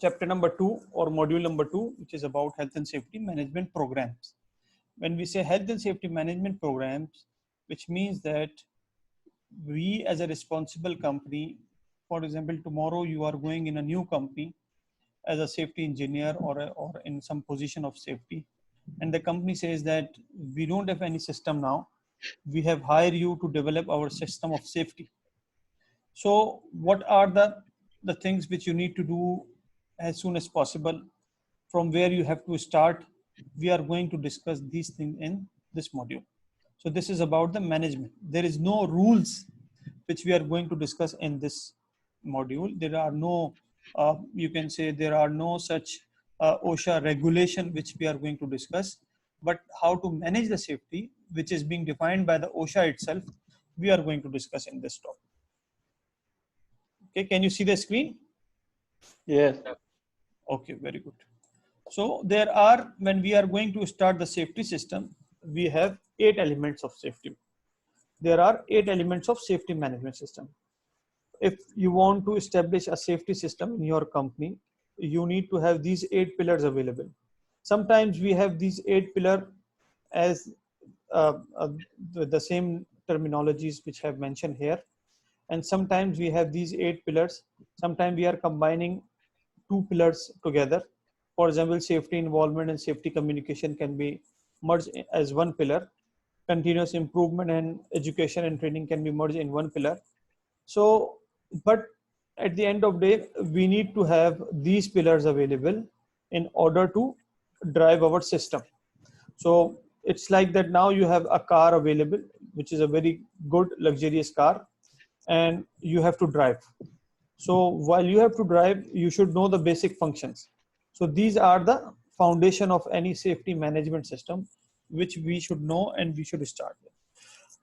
chapter number 2 or module number 2, which is about health and safety management programs. When we say health and safety management programs, which means that we as a responsible company, for example, tomorrow you are going in a new company as a safety engineer or in some position of safety, and the company says that we don't have any system now, we have hired you to develop our system of safety. So what are the things which you need to do as soon as possible, from where you have to start? We are going to discuss these things in this module. So this is about the management. There is no rules which we are going to discuss in this module. There are no, you can say there are no such OSHA regulation which we are going to discuss, but how to manage the safety, which is being defined by the OSHA itself, we are going to discuss in this topic. Okay, can you see the screen? Yes. Okay, very good. So there are, when we are going to start the safety system, we have 8 elements of safety. There are 8 elements of safety management system. If you want to establish a safety system in your company, you need to have these 8 pillars available. Sometimes we have these 8 pillars as the same terminologies which I have mentioned here. And sometimes we have these 8 pillars. Sometimes we are combining 2 pillars together. For example, safety involvement and safety communication can be merged as one pillar. Continuous improvement and education and training can be merged in one pillar. So, but at the end of the day, we need to have these pillars available in order to drive our system. So it's like that now you have a car available, which is a very good luxurious car, and you have to drive. So while you have to drive, you should know the basic functions. So these are the foundation of any safety management system, which we should know and we should start with.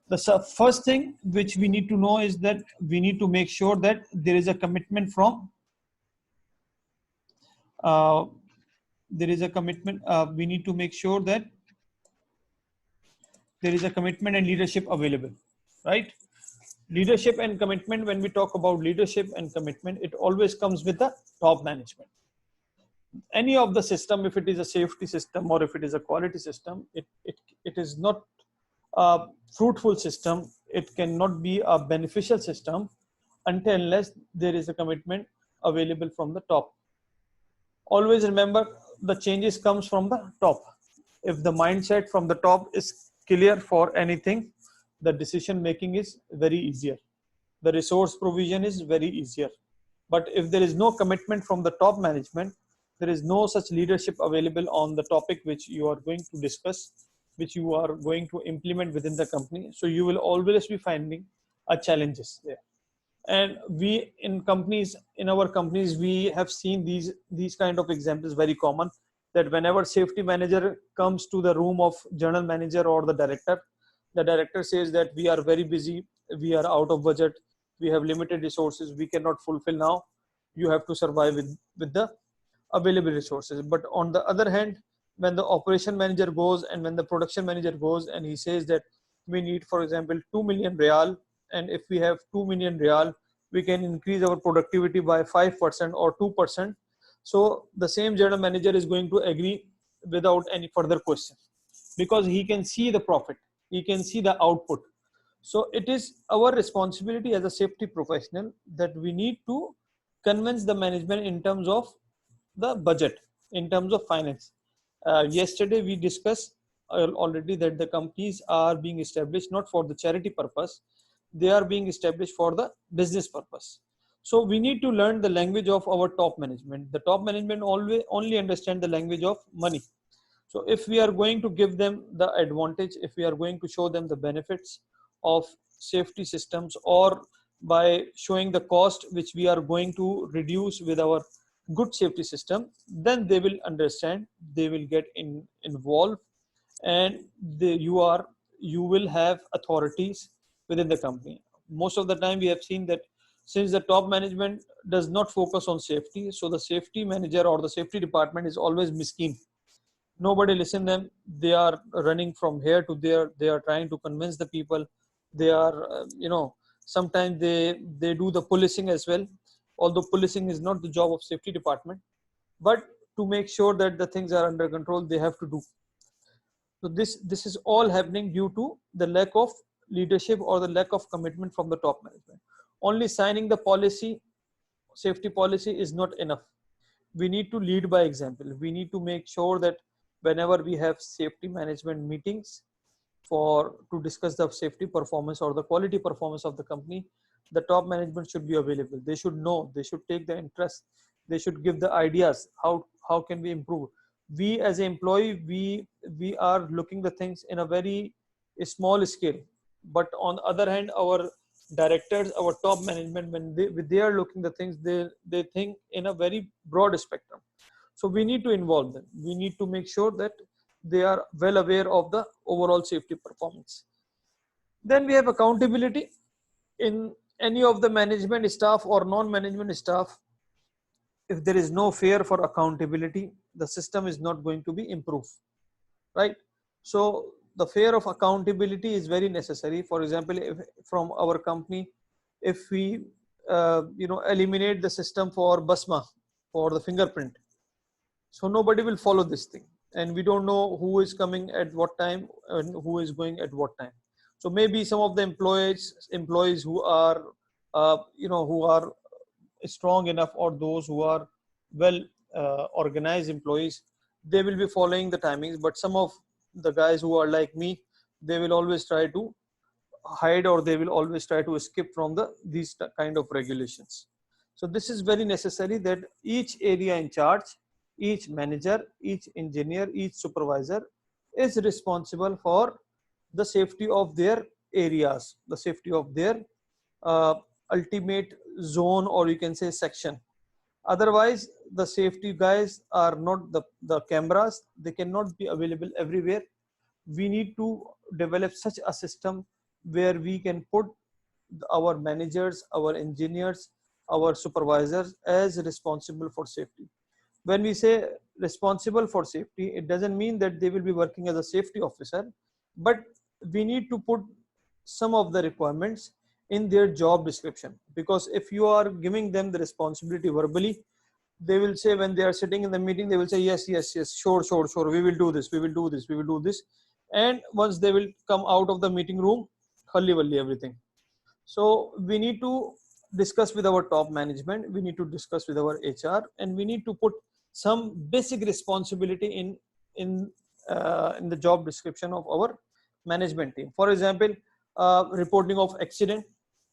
The first thing which we need to know is that we need to make sure that there is a commitment from, we need to make sure that there is a commitment and leadership available, right? Leadership and commitment, when we talk about leadership and commitment, it always comes with the top management. Any of the system, if it is a safety system or if it is a quality system, it is not a fruitful system. It cannot be a beneficial system until unless there is a commitment available from the top. Always remember, the changes comes from the top. If the mindset from the top is clear for anything, the decision making is very easier. The resource provision is very easier. But if there is no commitment from the top management, there is no such leadership available on the topic which you are going to discuss, which you are going to implement within the company. So you will always be finding challenges there. And we in our companies, we have seen these kind of examples very common, that whenever safety manager comes to the room of general manager or the director says that we are very busy, we are out of budget, we have limited resources, we cannot fulfill now, you have to survive with the available resources. But on the other hand, when the operation manager goes and when the production manager goes and he says that we need, for example, 2 million real, and if we have 2 million real, we can increase our productivity by 5% or 2%. So the same general manager is going to agree without any further question, because he can see the profit, he can see the output. So it is our responsibility as a safety professional that we need to convince the management in terms of the budget, in terms of finance. Yesterday we discussed already that the companies are being established not for the charity purpose, they are being established for the business purpose. So we need to learn the language of our top management. The top management only understand the language of money. So if we are going to give them the advantage, if we are going to show them the benefits of safety systems, or by showing the cost which we are going to reduce with our good safety system, then they will understand, they will get involved, and you will have authorities within the company. Most of the time we have seen that since the top management does not focus on safety, so the safety manager or the safety department is always miskin. Nobody listen them. They are running from here to there. They are trying to convince the people. They are, sometimes they do the policing as well. Although policing is not the job of safety department, but to make sure that the things are under control, they have to do. So this is all happening due to the lack of leadership or the lack of commitment from the top management. Only signing the policy, safety policy, is not enough. We need to lead by example. We need to make sure that whenever we have safety management meetings for to discuss the safety performance or the quality performance of the company, the top management should be available. They should know, they should take the interest, they should give the ideas, how can we improve. We as an employee, we are looking the things in a very small scale, but on the other hand, our directors, our top management, when they are looking the things, they think in a very broad spectrum. So we need to involve them. We need to make sure that they are well aware of the overall safety performance. Then we have accountability. In any of the management staff or non-management staff, if there is no fear for accountability, the system is not going to be improved, right? So the fear of accountability is very necessary. For example, if from our company, if we eliminate the system for basma, for the fingerprint, so nobody will follow this thing, and we don't know who is coming at what time and who is going at what time. So maybe some of the employees who are who are strong enough, or those who are well organized employees, they will be following the timings. But some of the guys who are like me, they will always try to hide, or they will always try to escape from these kind of regulations. So this is very necessary, that each area in charge, each manager, each engineer, each supervisor is responsible for the safety of their areas, the safety of their uh, ultimate zone, or you can say section. Otherwise, the safety guys are not the cameras, they cannot be available everywhere. We need to develop such a system where we can put our managers, our engineers, our supervisors as responsible for safety. When we say responsible for safety, it doesn't mean that they will be working as a safety officer, but we need to put some of the requirements in their job description. Because if you are giving them the responsibility verbally, they will say, when they are sitting in the meeting, they will say, yes, yes, yes, sure, sure, sure, we will do this, we will do this, we will do this. And once they will come out of the meeting room, khalli walli everything. So we need to discuss with our top management, we need to discuss with our HR, and we need to put some basic responsibility in the job description of our management team. For example, reporting of accident.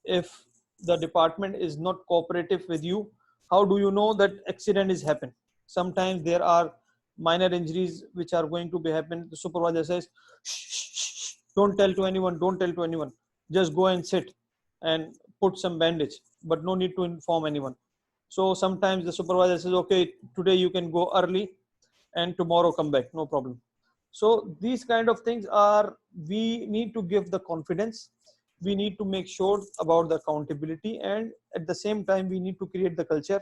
If the department is not cooperative with you, how do you know that accident is happened? Sometimes there are minor injuries which are going to be happen. The supervisor says, shh, shh, shh, don't tell to anyone, don't tell to anyone, just go and sit and put some bandage, but no need to inform anyone. So sometimes the supervisor says, okay, today you can go early and tomorrow come back, no problem. So these kind of things are, we need to give the confidence, we need to make sure about the accountability, and at the same time we need to create the culture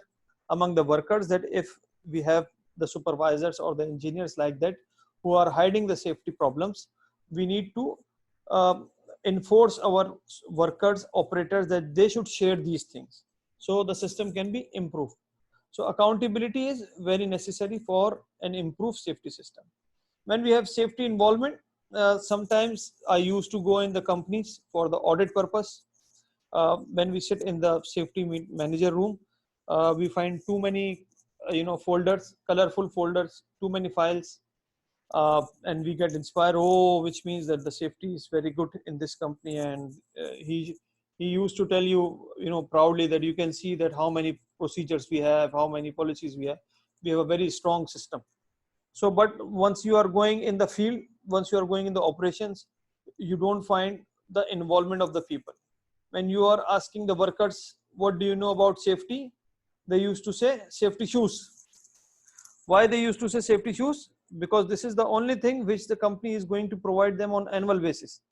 among the workers, that if we have the supervisors or the engineers like that who are hiding the safety problems, we need to enforce our workers, operators, that they should share these things, so the system can be improved. So accountability is very necessary for an improved safety system. When we have safety involvement, sometimes I used to go in the companies for the audit purpose. When we sit in the safety manager room, we find too many folders, colorful folders, too many files, and we get inspired, oh, which means that the safety is very good in this company. And he used to tell you, proudly, that you can see that how many procedures we have, how many policies we have a very strong system. So but once you are going in the field, once you are going in the operations, you don't find the involvement of the people. When you are asking the workers, what do you know about safety, they used to say safety shoes. Why they used to say safety shoes? Because this is the only thing which the company is going to provide them on annual basis,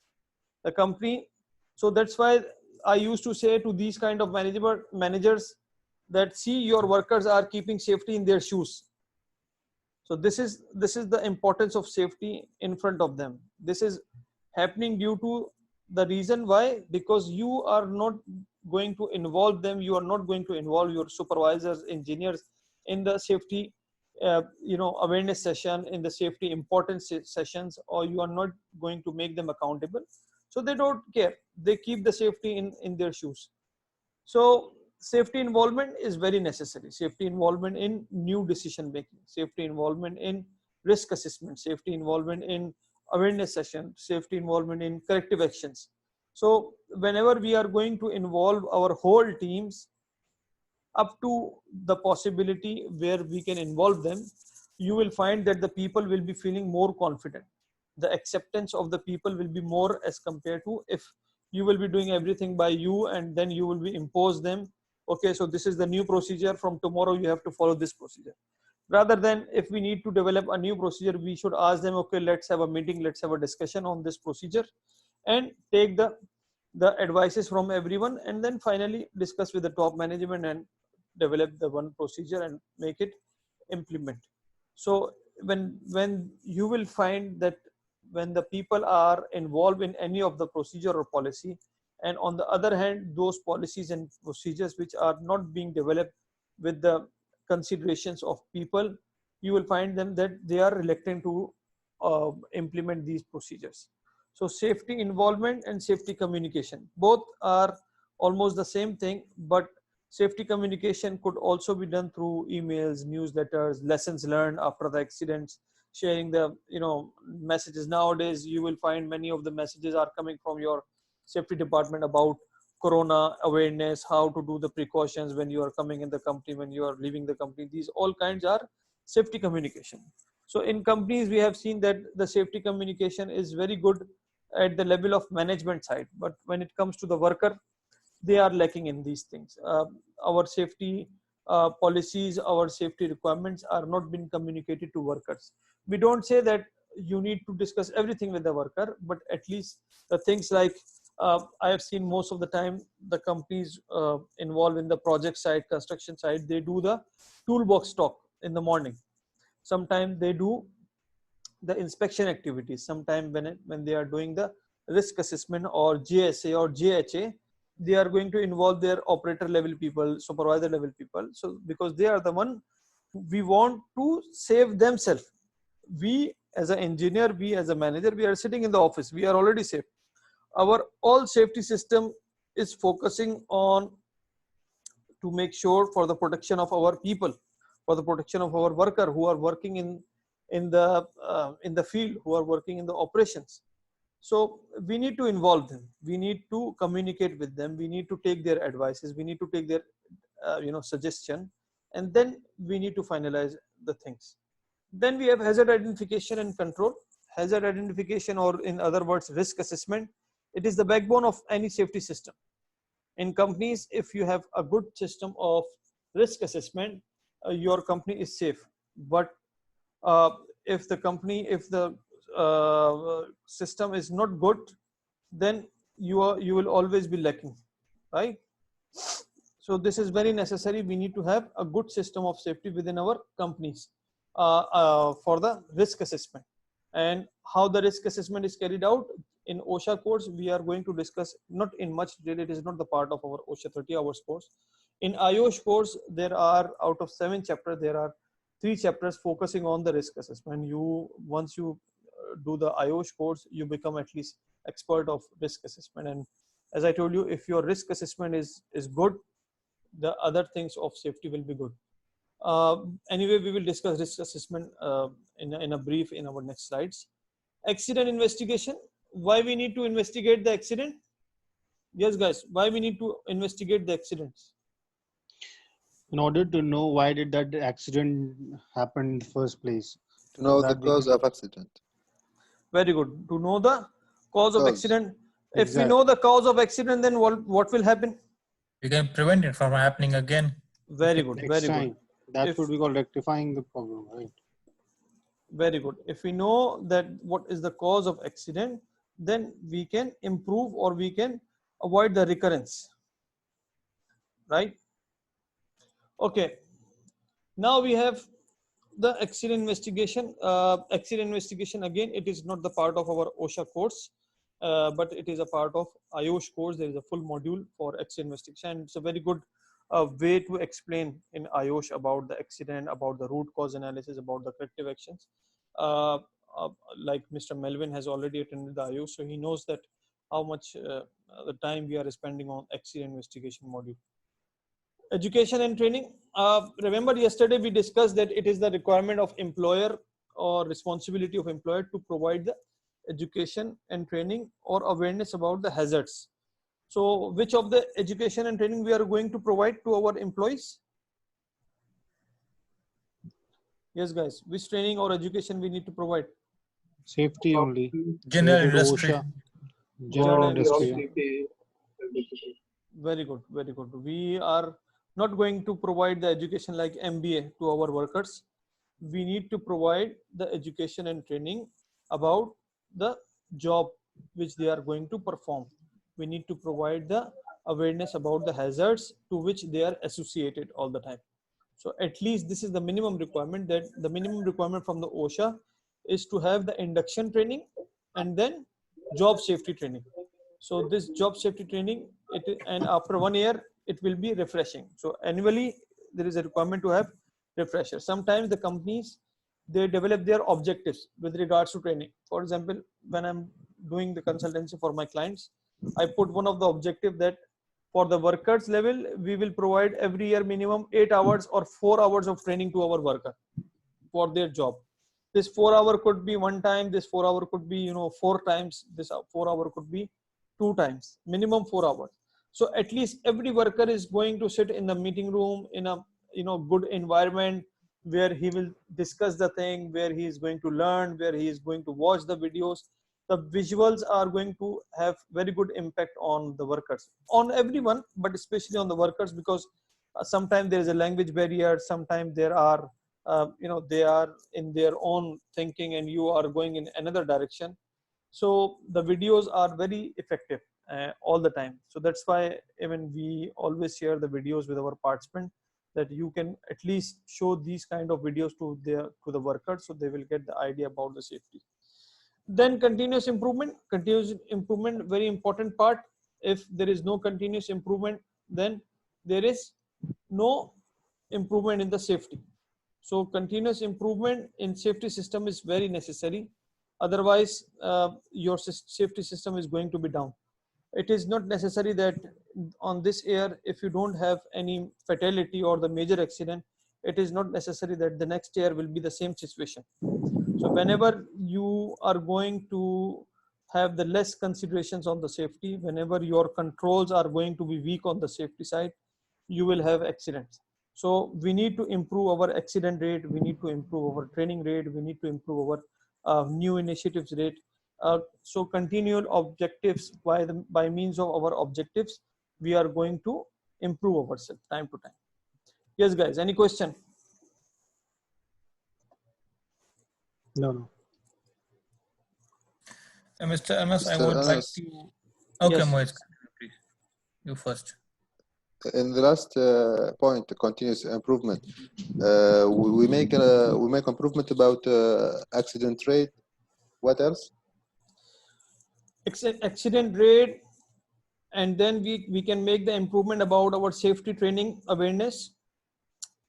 the company. So that's why I used to say to these kind of managers that, see, your workers are keeping safety in their shoes. So this is the importance of safety in front of them. This is happening due to the reason why, because you are not going to involve them, you are not going to involve your supervisors, engineers in the safety awareness session, in the safety importance sessions, or you are not going to make them accountable. So they don't care. They keep the safety in their shoes. So safety involvement is very necessary. Safety involvement in new decision making, safety involvement in risk assessment, safety involvement in awareness session, safety involvement in corrective actions. So whenever we are going to involve our whole teams up to the possibility where we can involve them, you will find that the people will be feeling more confident. The acceptance of the people will be more as compared to if you will be doing everything by you and then you will be impose them. Okay, so this is the new procedure. From tomorrow, you have to follow this procedure. Rather than if we need to develop a new procedure, we should ask them, okay, let's have a meeting, let's have a discussion on this procedure and take the advices from everyone, and then finally discuss with the top management and develop the one procedure and make it implement. So when you will find that when the people are involved in any of the procedure or policy, and on the other hand those policies and procedures which are not being developed with the considerations of people, you will find them that they are reluctant to implement these procedures. So safety involvement and safety communication, both are almost the same thing, but safety communication could also be done through emails, newsletters, lessons learned after the accidents, sharing the messages. Nowadays, you will find many of the messages are coming from your safety department about corona awareness, how to do the precautions when you are coming in the company, when you are leaving the company. These all kinds are safety communication. So in companies, we have seen that the safety communication is very good at the level of management side, but when it comes to the worker, they are lacking in these things. Our safety policies, our safety requirements are not being communicated to workers. We don't say that you need to discuss everything with the worker, but at least the things like I have seen most of the time the companies involved in the project side, construction side, they do the toolbox talk in the morning. Sometimes they do the inspection activities. Sometimes when they are doing the risk assessment or JSA or JHA, they are going to involve their operator level people, supervisor level people. So because they are the one we want to save themselves. We as an engineer, we as a manager, we are sitting in the office, we are already safe. Our all safety system is focusing on to make sure for the protection of our people, for the protection of our worker who are working in the field, who are working in the operations. So we need to involve them, we need to communicate with them, we need to take their advices, we need to take their suggestion, and then we need to finalize the things. Then we have hazard identification and control. Hazard identification, or in other words risk assessment, it is the backbone of any safety system. In companies, if you have a good system of risk assessment, your company is safe. But if the system is not good, then you will always be lacking, right? So this is very necessary. We need to have a good system of safety within our companies for the risk assessment. And how the risk assessment is carried out in OSHA course, we are going to discuss not in much detail. It is not the part of our OSHA 30 hours course. In IOSH course, there are out of 7 chapters, there are 3 chapters focusing on the risk assessment. Once you do the IOSH course, you become at least expert of risk assessment. And as I told you, if your risk assessment is good, the other things of safety will be good. Anyway, we will discuss risk assessment in a brief in our next slides. Accident investigation. Why we need to investigate the accident? Yes, guys. Why we need to investigate the accidents? In order to know why did that accident happen in the first place. To know the cause of accident. Very good. To know the cause of accident. If Exactly. we know the cause of accident, then what will happen? You can prevent it from happening again. Very good. Next Very time. good. That's what we call rectifying the problem, right? Very good. If we know that what is the cause of accident, then we can improve or we can avoid the recurrence, right? Okay. Now we have the accident investigation. Accident investigation, again, it is not the part of our OSHA course, but it is a part of IOSH course. There is a full module for accident investigation. It's a very good a way to explain in IOSH about the accident, about the root cause analysis, about the corrective actions. Uh, like Mr. Melvin has already attended the IOSH, so he knows that how much the time we are spending on accident investigation module. Education and training. Remember yesterday we discussed that it is the requirement of employer or responsibility of employer to provide the education and training or awareness about the hazards. So which of the education and training we are going to provide to our employees? Yes guys, which training or education we need to provide? Safety only. General Related to industry. OSHA. General industry. Very good, very good. We are not going to provide the education like MBA to our workers. We need to provide the education and training about the job which they are going to perform. We need to provide the awareness about the hazards to which they are associated all the time. So at least this is the minimum requirement, that the minimum requirement from the OSHA is to have the induction training and then job safety training. So this job safety training, and after 1 year, it will be refreshing. So annually, there is a requirement to have refresher. Sometimes the companies, they develop their objectives with regards to training. For example, when I'm doing the consultancy for my clients, I put one of the objective that for the workers level, we will provide every year minimum 8 hours or 4 hours of training to our worker for their job. This 4 hour could be one time, this 4 hour could be 4 times, this 4 hour could be 2 times, minimum 4 hours. So at least every worker is going to sit in the meeting room in a good environment where he will discuss the thing, where he is going to learn, where he is going to watch the videos. The visuals are going to have very good impact on the workers, on everyone, but especially on the workers, because sometimes there is a language barrier, sometimes there are they are in their own thinking and you are going in another direction. So the videos are very effective all the time. So that's why even we always share the videos with our participants, that you can at least show these kind of videos to the workers, so they will get the idea about the safety. Then continuous improvement. Continuous improvement, very important part. If there is no continuous improvement, then there is no improvement in the safety. So continuous improvement in safety system is very necessary. Otherwise, your safety system is going to be down. It is not necessary that on this year, if you don't have any fatality or the major accident, it is not necessary that the next year will be the same situation. So whenever you are going to have the less considerations on the safety, whenever your controls are going to be weak on the safety side, you will have accidents. So we need to improve our accident rate, we need to improve our training rate, we need to improve our new initiatives rate. So continual objectives, by means of our objectives, we are going to improve ourselves time to time. Yes guys, any question? No. Mr. Anas, I Mr. would like Anas, to. Okay, Yes. Mohit, please. You first. in the last point, continuous improvement, we make improvement about accident rate. What else? Accident rate, and then we can make the improvement about our safety training awareness,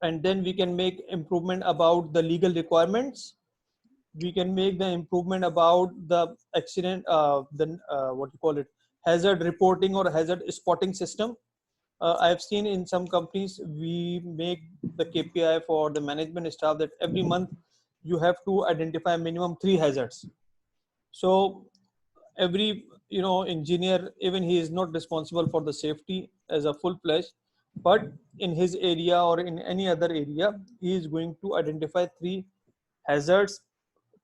and then we can make improvement about the legal requirements. We can make the improvement about the accident, what you call it, hazard reporting or hazard spotting system. I have seen in some companies, we make the KPI for the management staff that every month you have to identify minimum 3 hazards. So every engineer, even he is not responsible for the safety as a full-fledged, but in his area or in any other area, he is going to identify 3 hazards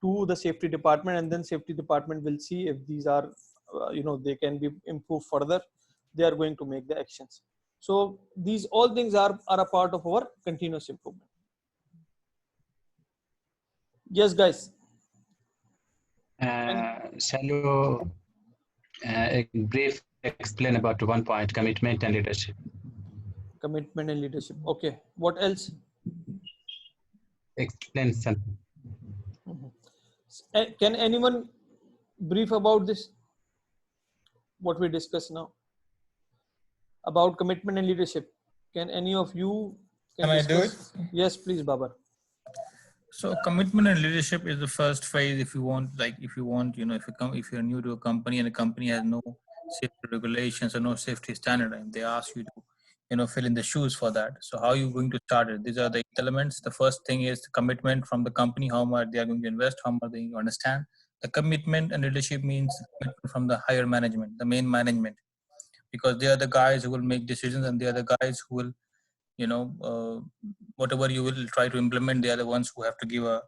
to the safety department, and then safety department will see if these are they can be improved further. They are going to make the actions. So these all things are a part of our continuous improvement. Yes guys. Shall you brief explain about one point, commitment and leadership? Commitment and leadership. Okay. What else? Explain something. Can anyone brief about this? What we discuss now about commitment and leadership? Can any of you Can I do discuss? Yes, please, Babar. So commitment and leadership is the first phase. If you want, if you're new to a company and a company has no safety regulations or no safety standard, and they ask you to, fill in the shoes for that. So how are you going to start it? These are the elements. The first thing is the commitment from the company, how much they are going to invest, how much they going to understand. The commitment and leadership means commitment from the higher management, the main management, because they are the guys who will make decisions and they are the guys who will, whatever you will try to implement, they are the ones who have to give a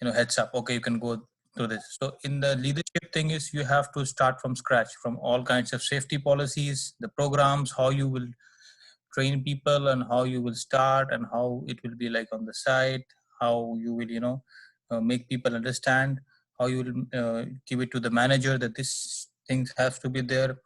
heads up, okay, you can go through this. So in the leadership thing is you have to start from scratch, from all kinds of safety policies, the programs, how you will train people and how you will start and how it will be like on the site, how you will make people understand, how you will give it to the manager that this things has to be there,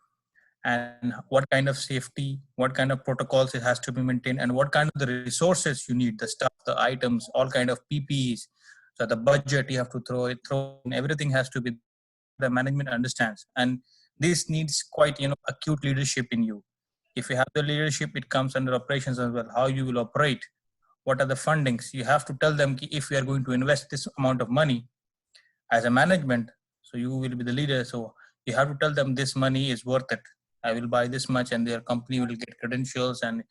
and what kind of safety, what kind of protocols it has to be maintained, and what kind of the resources you need, the stuff, the items, all kind of PPEs. So the budget you have to throw in, everything has to be, the management understands. And this needs quite, acute leadership in you. If you have the leadership, it comes under operations as well, how you will operate, what are the fundings. You have to tell them if we are going to invest this amount of money as a management, so you will be the leader. So you have to tell them this money is worth it. I will buy this much and their company will get credentials. And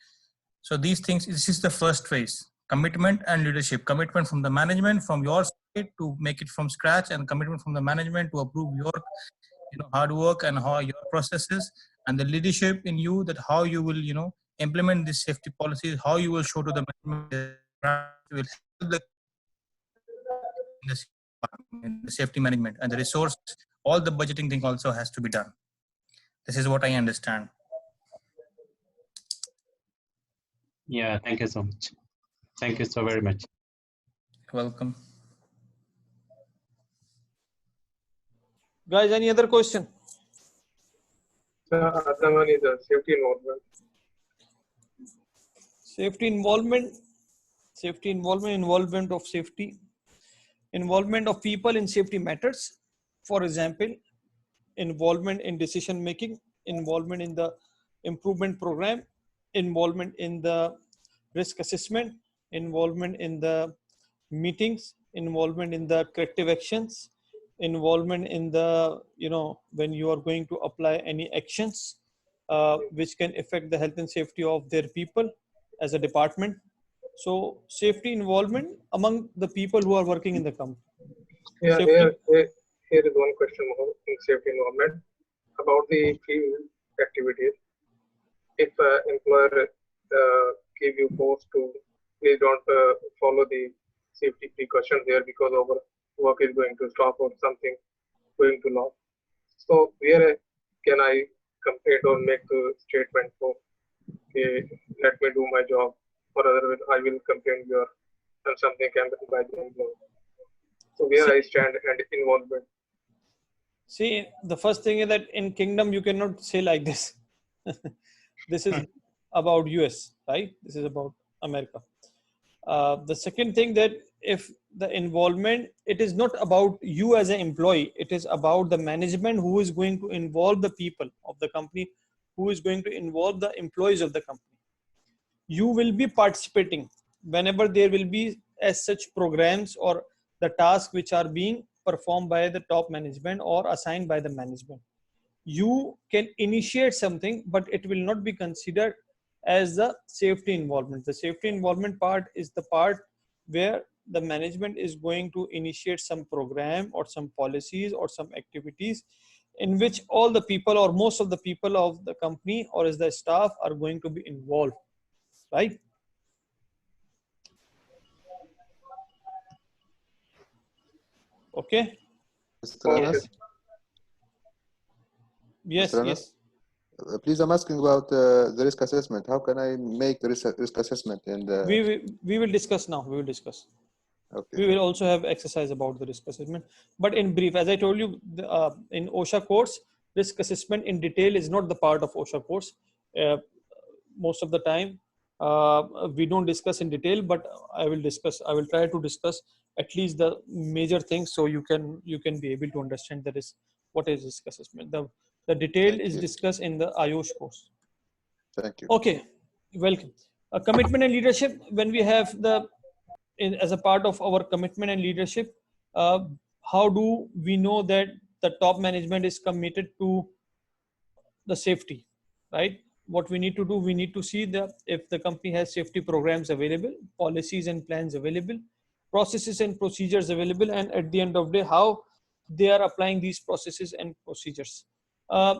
so these things, this is the first phase, commitment and leadership. Commitment from the management, from your side to make it from scratch, and commitment from the management to approve your hard work and how your processes, and the leadership in you, that how you will implement these safety policies, how you will show to the management will help the safety management and the resource, all the budgeting thing also has to be done. This is what I understand. Yeah, thank you so much. Thank you so very much. Welcome. Guys, any other question? Other one is safety involvement. Safety involvement, involvement of safety, involvement of people in safety matters. For example, involvement in decision making, involvement in the improvement program, involvement in the risk assessment, involvement in the meetings, involvement in the corrective actions, involvement in the when you are going to apply any actions which can affect the health and safety of their people as a department. So safety involvement among the people who are working in the company. Yeah, Safety. here is one question more in safety involvement about the field activities. If employer give you post to please don't follow the safety precautions there because our work is going to stop or something going to loss. So where can I complain or make the statement for okay, let me do my job, or otherwise I will complain your and something can be by the employer. So where I stand and involvement. See, the first thing is that in kingdom you cannot say like this. This is about US, right? This is about America. The second thing, that if the involvement, it is not about you as an employee, it is about the management who is going to involve the people of the company, who is going to involve the employees of the company. You will be participating whenever there will be as such programs or the tasks which are being performed by the top management or assigned by the management. You can initiate something, but it will not be considered as the safety involvement. The safety involvement part is the part where the management is going to initiate some program or some policies or some activities in which all the people or most of the people of the company or as the staff are going to be involved, right? Okay. Mr. Anas? Yes, Mr. Anas? yes. Please, I'm asking about the risk assessment. How can I make the risk assessment in the... We will discuss now. We will discuss. Okay. We will also have exercise about the risk assessment. But in brief, as I told you, in OSHA course, risk assessment in detail is not the part of OSHA course. Most of the time, we don't discuss in detail, but I will try to discuss at least the major things so you can be able to understand that is what is risk assessment. The detail is discussed in the IOSH course. Thank you. Okay. Welcome. Commitment and leadership. When we have as a part of our commitment and leadership, uh, how do we know that the top management is committed to the safety, right? What we need to do, we need to see if the company has safety programs available, policies and plans available, processes and procedures available, and at the end of the day, how they are applying these processes and procedures. Uh,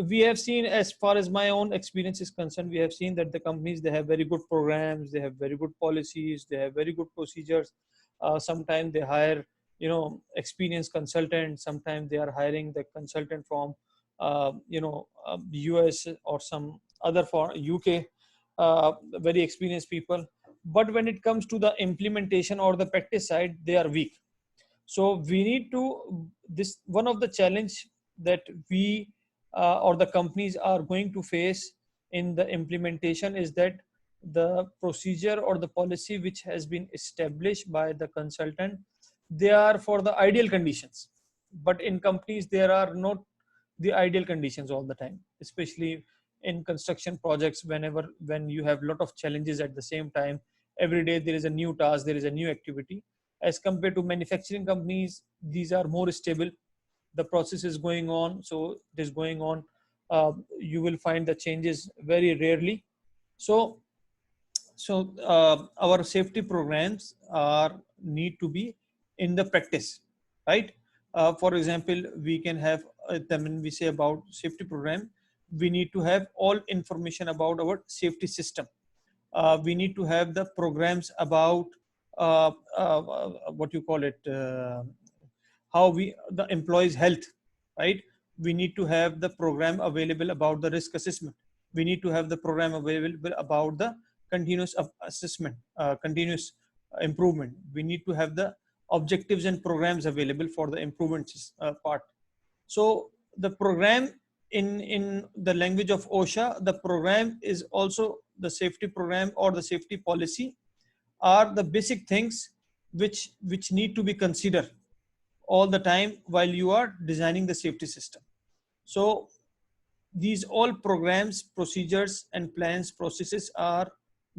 we have seen, as far as my own experience is concerned, we have seen that the companies, they have very good programs, they have very good policies, they have very good procedures. Sometimes they hire, experienced consultants. Sometimes they are hiring the consultant from US or some other for UK, very experienced people. But when it comes to the implementation or the practice side, they are weak. So we need to, this one of the challenge that we or the companies are going to face in the implementation is that the procedure or the policy which has been established by the consultant, they are for the ideal conditions, but in companies there are not the ideal conditions all the time, especially in construction projects. When you have a lot of challenges at the same time, every day there is a new task, there is a new activity. As compared to manufacturing companies, these are more stable. The process is going on, so it is going on. You will find the changes very rarely. So our safety programs are need to be in the practice, right? For example, we can have, when we say about safety program, we need to have all information about our safety system. We need to have the programs about what you call it, how we the employees health, right? We need to have the program available about the risk assessment. We need to have the program available about the continuous assessment, continuous improvement. We need to have the objectives and programs available for the improvements part. So the program, in the language of OSHA, the program is also the safety program or the safety policy are the basic things which need to be considered all the time while you are designing the safety system. So these all programs, procedures, and plans, processes are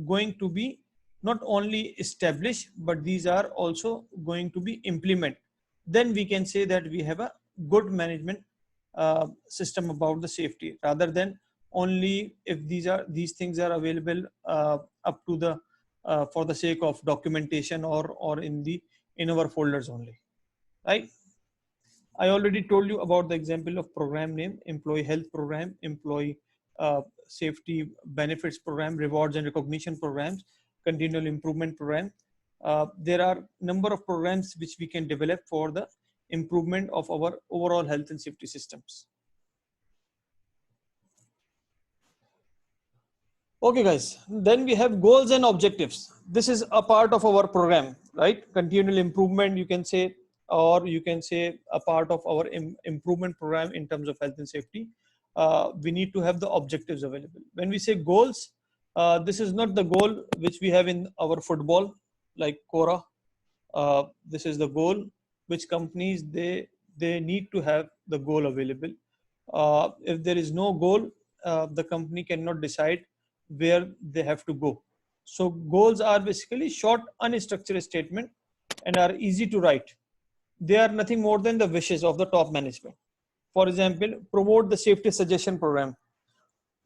going to be not only established, but these are also going to be implemented. Then we can say that we have a good management system about the safety, rather than only if these things are available up to the for the sake of documentation or in our folders only, right? I already told you about the example of program name: employee health program, employee safety benefits program, rewards and recognition programs, continual improvement program. There are number of programs which we can develop for the improvement of our overall health and safety systems. Okay, guys, then we have goals and objectives. This is a part of our program, right? Continual improvement, you can say, or you can say a part of our improvement program in terms of health and safety. We need to have the objectives available. When we say goals, this is not the goal which we have in our football, like Cora. This is the goal which companies, they need to have the goal available. If there is no goal, the company cannot decide where they have to go. So goals are basically short, unstructured statement and are easy to write. They are nothing more than the wishes of the top management. For example, promote the safety suggestion program.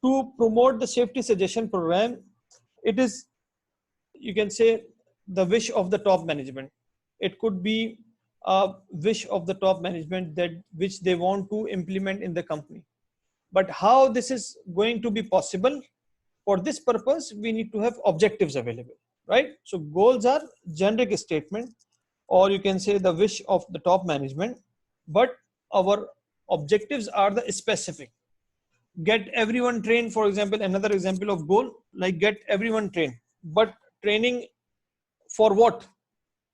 To promote the safety suggestion program, it is, you can say, the wish of the top management. It could be a wish of the top management that which they want to implement in the company. But how this is going to be possible? For this purpose, we need to have objectives available, right? So goals are generic statement, or you can say the wish of the top management, but our objectives are the specific. Get everyone trained, for example, another example of goal, like get everyone trained. But training for what,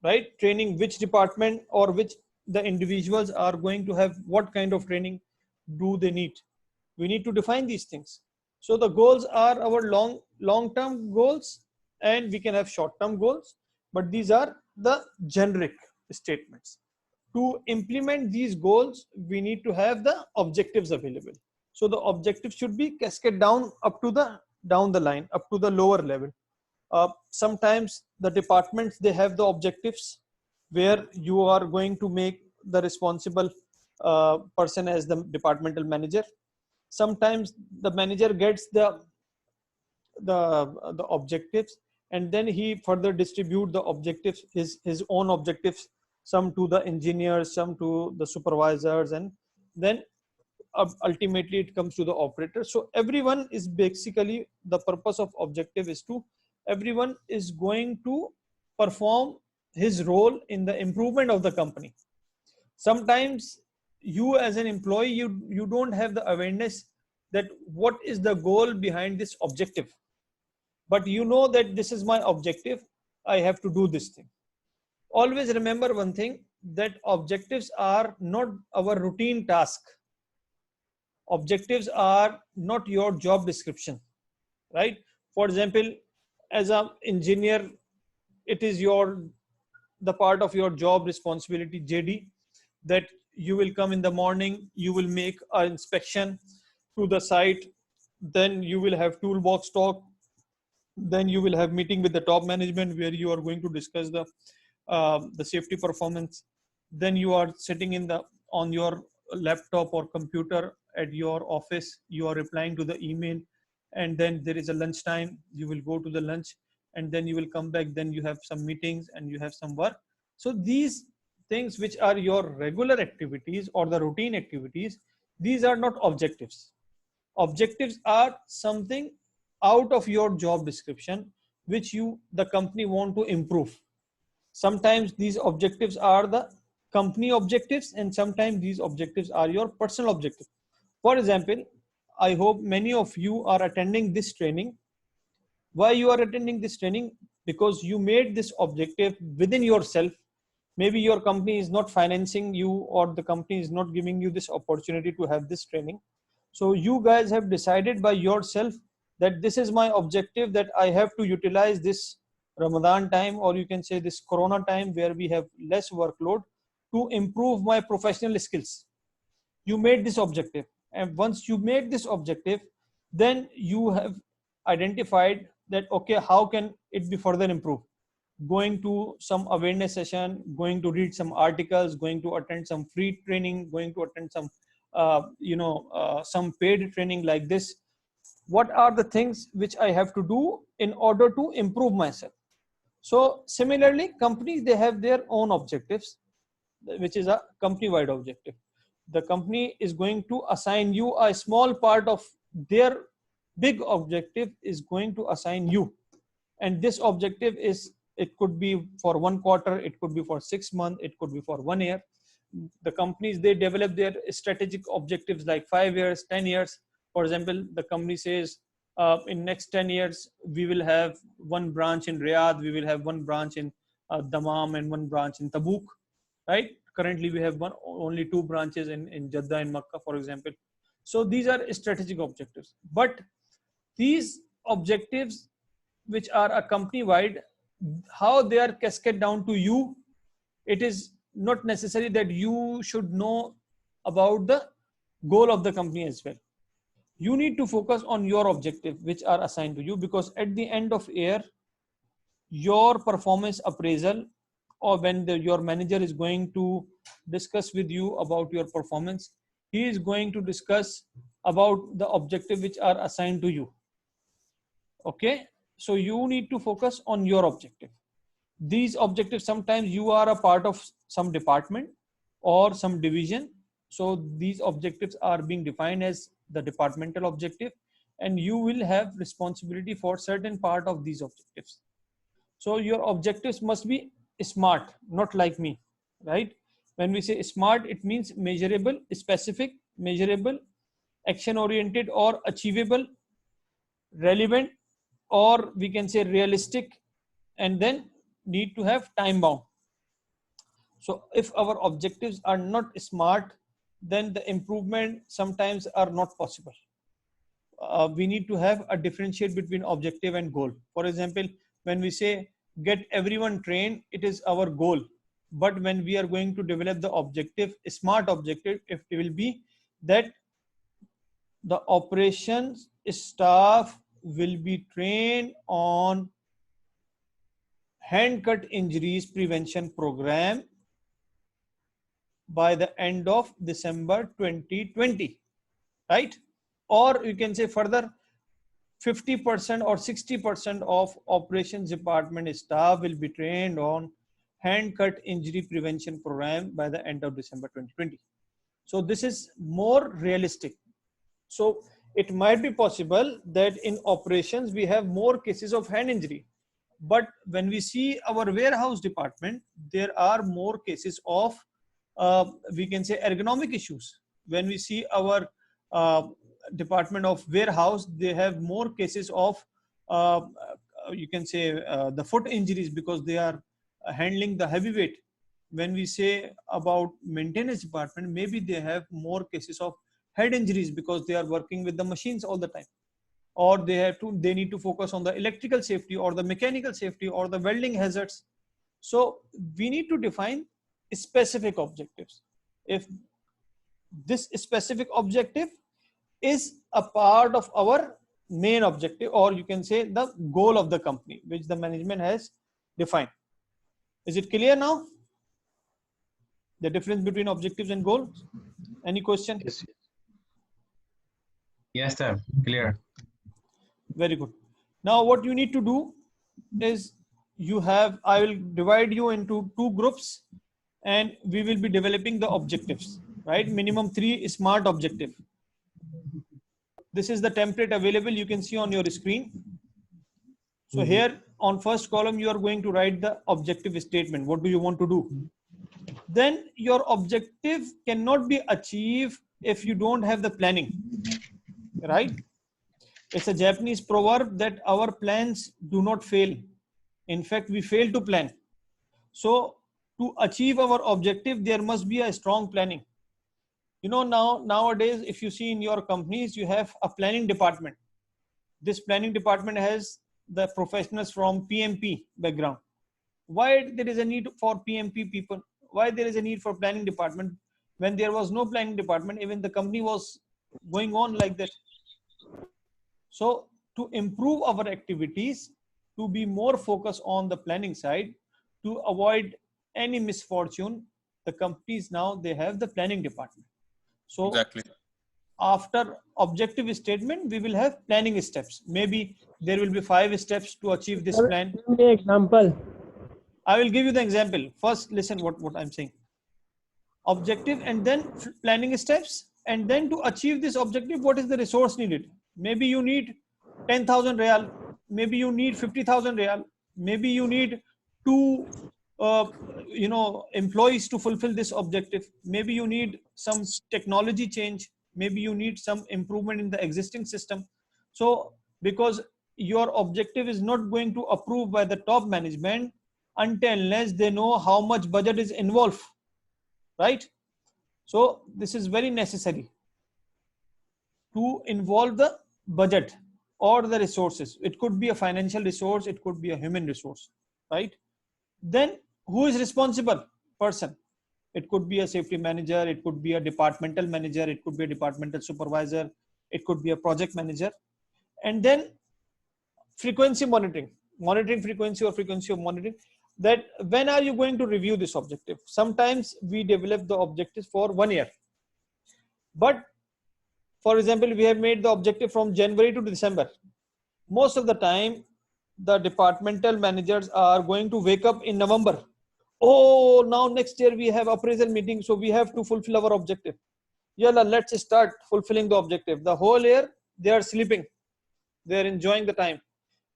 right? Training which department or which the individuals are going to have, what kind of training do they need? We need to define these things. So the goals are our long-term goals, and we can have short-term goals, but these are the generic statements. To implement these goals, we need to have the objectives available. So the objectives should be cascaded down up to the down the line up to the lower level. Sometimes the departments, they have the objectives where you are going to make the responsible person as the departmental manager. Sometimes the manager gets the objectives, and then he further distribute the objectives, his own objectives, some to the engineers, some to the supervisors, and then ultimately it comes to the operator. So everyone is basically, the purpose of objective is to, everyone is going to perform his role in the improvement of the company. Sometimes you as an employee, you don't have the awareness that what is the goal behind this objective, but you know that this is my objective, I have to do this thing. Always remember one thing, that objectives are not our routine task. Objectives are not your job description, right? For example, as an engineer, it is the part of your job responsibility, JD, that you will come in the morning, you will make an inspection to the site, then you will have toolbox talk, then you will have meeting with the top management where you are going to discuss the safety performance. Then you are sitting on your laptop or computer at your office, you are replying to the email, and then there is a lunch time, you will go to the lunch, and then you will come back, then you have some meetings and you have some work. So these things which are your regular activities or the routine activities, these are not objectives. Objectives are something out of your job description which the company want to improve. Sometimes these objectives are the company objectives, and sometimes these objectives are your personal objectives. For example, I hope many of you are attending this training. Why you are attending this training? Because you made this objective within yourself. Maybe your company is not financing you, or the company is not giving you this opportunity to have this training. So you guys have decided by yourself that this is my objective, that I have to utilize this Ramadan time, or you can say this Corona time where we have less workload, to improve my professional skills. You made this objective, and once you made this objective, then you have identified that, okay, how can it be further improved? Going to some awareness session, going to read some articles, going to attend some free training, going to attend some some paid training like this. What are the things which I have to do in order to improve myself? So similarly, companies, they have their own objectives, which is a company-wide objective. The company is going to assign you a small part of their big objective, is going to assign you. And this objective is, it could be for 1 quarter, it could be for 6 months, it could be for 1 year. The companies, they develop their strategic objectives like 5 years, 10 years. For example, the company says, in next 10 years, we will have 1 branch in Riyadh, we will have 1 branch in Dammam, and 1 branch in Tabuk, right? Currently, we have only 2 branches in Jeddah and Makkah, for example. So these are strategic objectives. But these objectives, which are a company-wide, how they are cascaded down to you, it is not necessary that you should know about the goal of the company as well. You need to focus on your objective which are assigned to you, because at the end of year, your performance appraisal, or when your manager is going to discuss with you about your performance, he is going to discuss about the objective which are assigned to you. Okay, so you need to focus on your objective. These objectives, sometimes you are a part of some department or some division, so these objectives are being defined as the departmental objective, and you will have responsibility for certain part of these objectives. So your objectives must be smart, not like me, right? When we say smart, it means measurable, specific, measurable, action oriented or achievable, relevant, or we can say realistic, and then need to have time bound. So if our objectives are not smart, then the improvement sometimes are not possible. We need to have a differentiate between objective and goal. For example, when we say get everyone trained, it is our goal. But when we are going to develop the objective, a smart objective, if it will be that the operations staff will be trained on hand cut injuries prevention program by the end of December 2020, right? Or you can say further, 50% or 60% of operations department staff will be trained on hand cut injury prevention program by the end of December 2020. So this is more realistic. So it might be possible that in operations we have more cases of hand injury, but when we see our warehouse department, there are more cases of we can say ergonomic issues. When we see our department of warehouse, they have more cases of you can say the foot injuries because they are handling the heavy weight. When we say about maintenance department, maybe they have more cases of head injuries because they are working with the machines all the time, or they need to focus on the electrical safety or the mechanical safety or the welding hazards. So we need to define specific objectives. If this specific objective is a part of our main objective, or you can say the goal of the company which the management has defined. Is it clear now? The difference between objectives and goals? Any question? Yes. Yes, sir. Clear. Very good. Now what you need to do is I will divide you into 2 groups and we will be developing the objectives, right? Minimum 3 SMART objective. This is the template available. You can see on your screen. So here on first column, you are going to write the objective statement. What do you want to do? Then your objective cannot be achieved if you don't have the planning, right? It's a Japanese proverb that our plans do not fail. In fact, we fail to plan. So to achieve our objective, there must be a strong planning. You know, nowadays, if you see in your companies, you have a planning department. This planning department has the professionals from PMP background. Why there is a need for PMP people? Why there is a need for planning department? When there was no planning department, even the company was going on like that. So to improve our activities, to be more focused on the planning side, to avoid any misfortune, the companies now, they have the planning department. So Exactly. after objective statement, we will have planning steps. Maybe there will be 5 steps to achieve this plan. Give me an example. I will give you the example. First, listen what I'm saying. Objective and then planning steps. And then to achieve this objective, what is the resource needed? Maybe you need 10,000 real. Maybe you need 50,000 real. Maybe you need 2 employees to fulfill this objective. Maybe you need some technology change. Maybe you need some improvement in the existing system. So because your objective is not going to approve by the top management until unless they know how much budget is involved, right? So this is very necessary to involve the budget or the resources. It could be a financial resource, it could be a human resource, right? Then who is responsible person? It could be a safety manager, it could be a departmental manager, it could be a departmental supervisor, it could be a project manager. And then frequency monitoring frequency or frequency of monitoring, that when are you going to review this objective? Sometimes we develop the objectives for 1 year, but for example, we have made the objective from January to December. Most of the time, the departmental managers are going to wake up in November. Oh, now next year we have appraisal meeting, so we have to fulfill our objective. Yalla, let's start fulfilling the objective. The whole year they are sleeping, they are enjoying the time,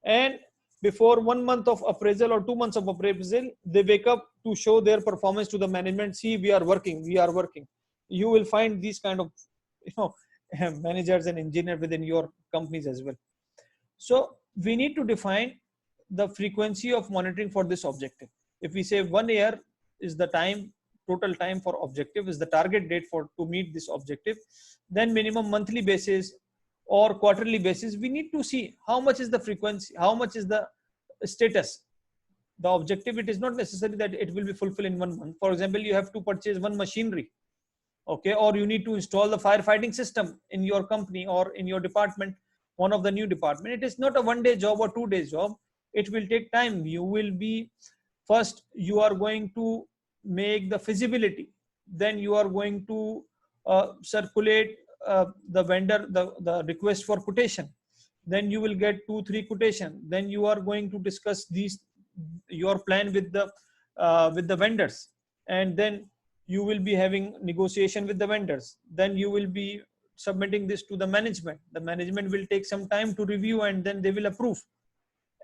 and before 1 month of appraisal or 2 months of appraisal, they wake up to show their performance to the management. See, we are working. You will find these kind of managers and engineers within your companies as well. So we need to define the frequency of monitoring for this objective. If we say 1 year is the time, total time for objective is the target date to meet this objective, then minimum monthly basis or quarterly basis, we need to see how much is the frequency, how much is the status. The objective, it is not necessary that it will be fulfilled in 1 month. For example, you have to purchase 1 machinery, okay, or you need to install the firefighting system in your company or in your department. one of the new department. It is not a 1 day job or 2 days job. It will take time. You will be, first you are going to make the feasibility, then you are going to circulate the vendor the request for quotation, then you will get 2-3 quotation, then you are going to discuss these your plan with the vendors, and then you will be having negotiation with the vendors, then you will be submitting this to the management. The management will take some time to review and then they will approve,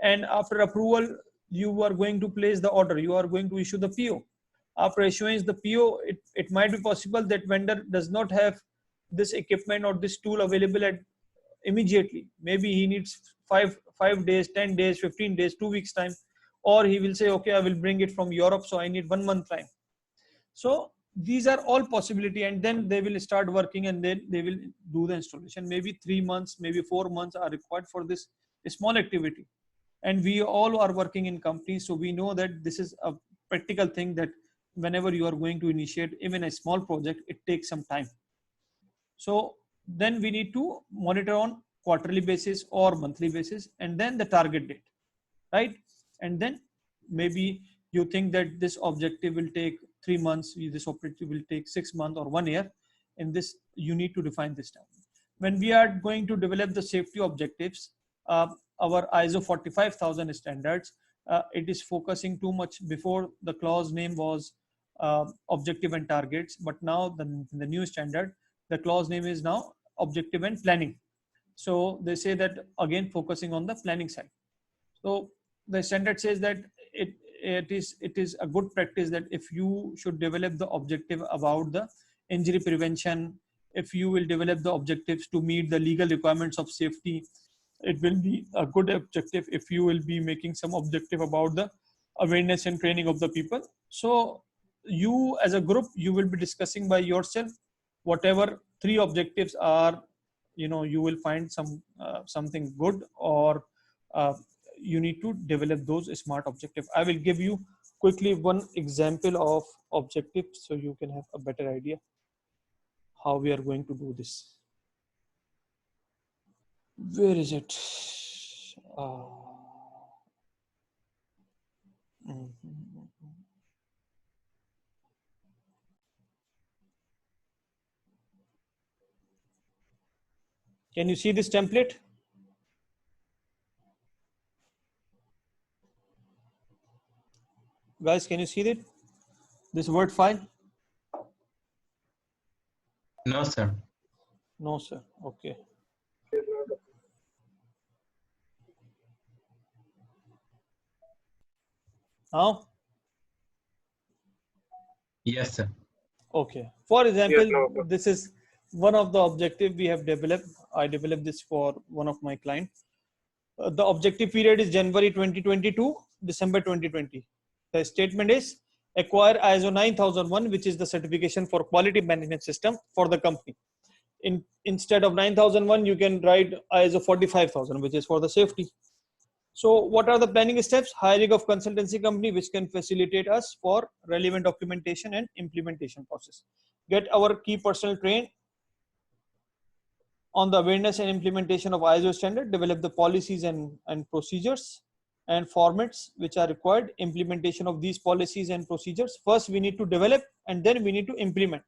and after approval you are going to place the order, you are going to issue the PO. After issuing the PO, it might be possible that vendor does not have this equipment or this tool available at immediately. Maybe he needs 5 days, 10 days, 15 days, 2 weeks time, or he will say, okay, I will bring it from Europe, so I need 1 month time. So these are all possibility, and then they will start working and then they will do the installation. Maybe 3 months, maybe 4 months are required for this small activity. And we all are working in companies, so we know that this is a practical thing, that whenever you are going to initiate even a small project, it takes some time. So then we need to monitor on quarterly basis or monthly basis, and then the target date, right? And then maybe you think that this objective will take 3 months, this objective will take 6 months or 1 year. In this, you need to define this time. When we are going to develop the safety objectives, our ISO 45000 standards, it is focusing too much. Before, the clause name was objective and targets, but now the new standard, the clause name is now objective and planning. So they say that again focusing on the planning side. So the standard says that it is a good practice that if you should develop the objective about the injury prevention, if you will develop the objectives to meet the legal requirements of safety, it will be a good objective if you will be making some objective about the awareness and training of the people. So you as a group, you will be discussing by yourself whatever 3 objectives are, you will find something good, or you need to develop those smart objectives. I will give you quickly one example of objective so you can have a better idea how we are going to do this. Where is it? Can you see this template? Guys, can you see it? This Word file? No, sir. No, sir. Okay. Now? Yes, sir. Okay. For example, Yes, no, sir. this is one of the objective we have developed. I developed this for one of my clients. The objective period is January 2022, December 2020. The statement is acquire ISO 9001, which is the certification for quality management system for the company. Instead of 9001, you can write ISO 45000, which is for the safety. So what are the planning steps? Hiring of consultancy company which can facilitate us for relevant documentation and implementation process. Get our key personnel trained on the awareness and implementation of ISO standard, develop the policies and procedures and formats which are required, implementation of these policies and procedures. First, we need to develop, and then we need to implement,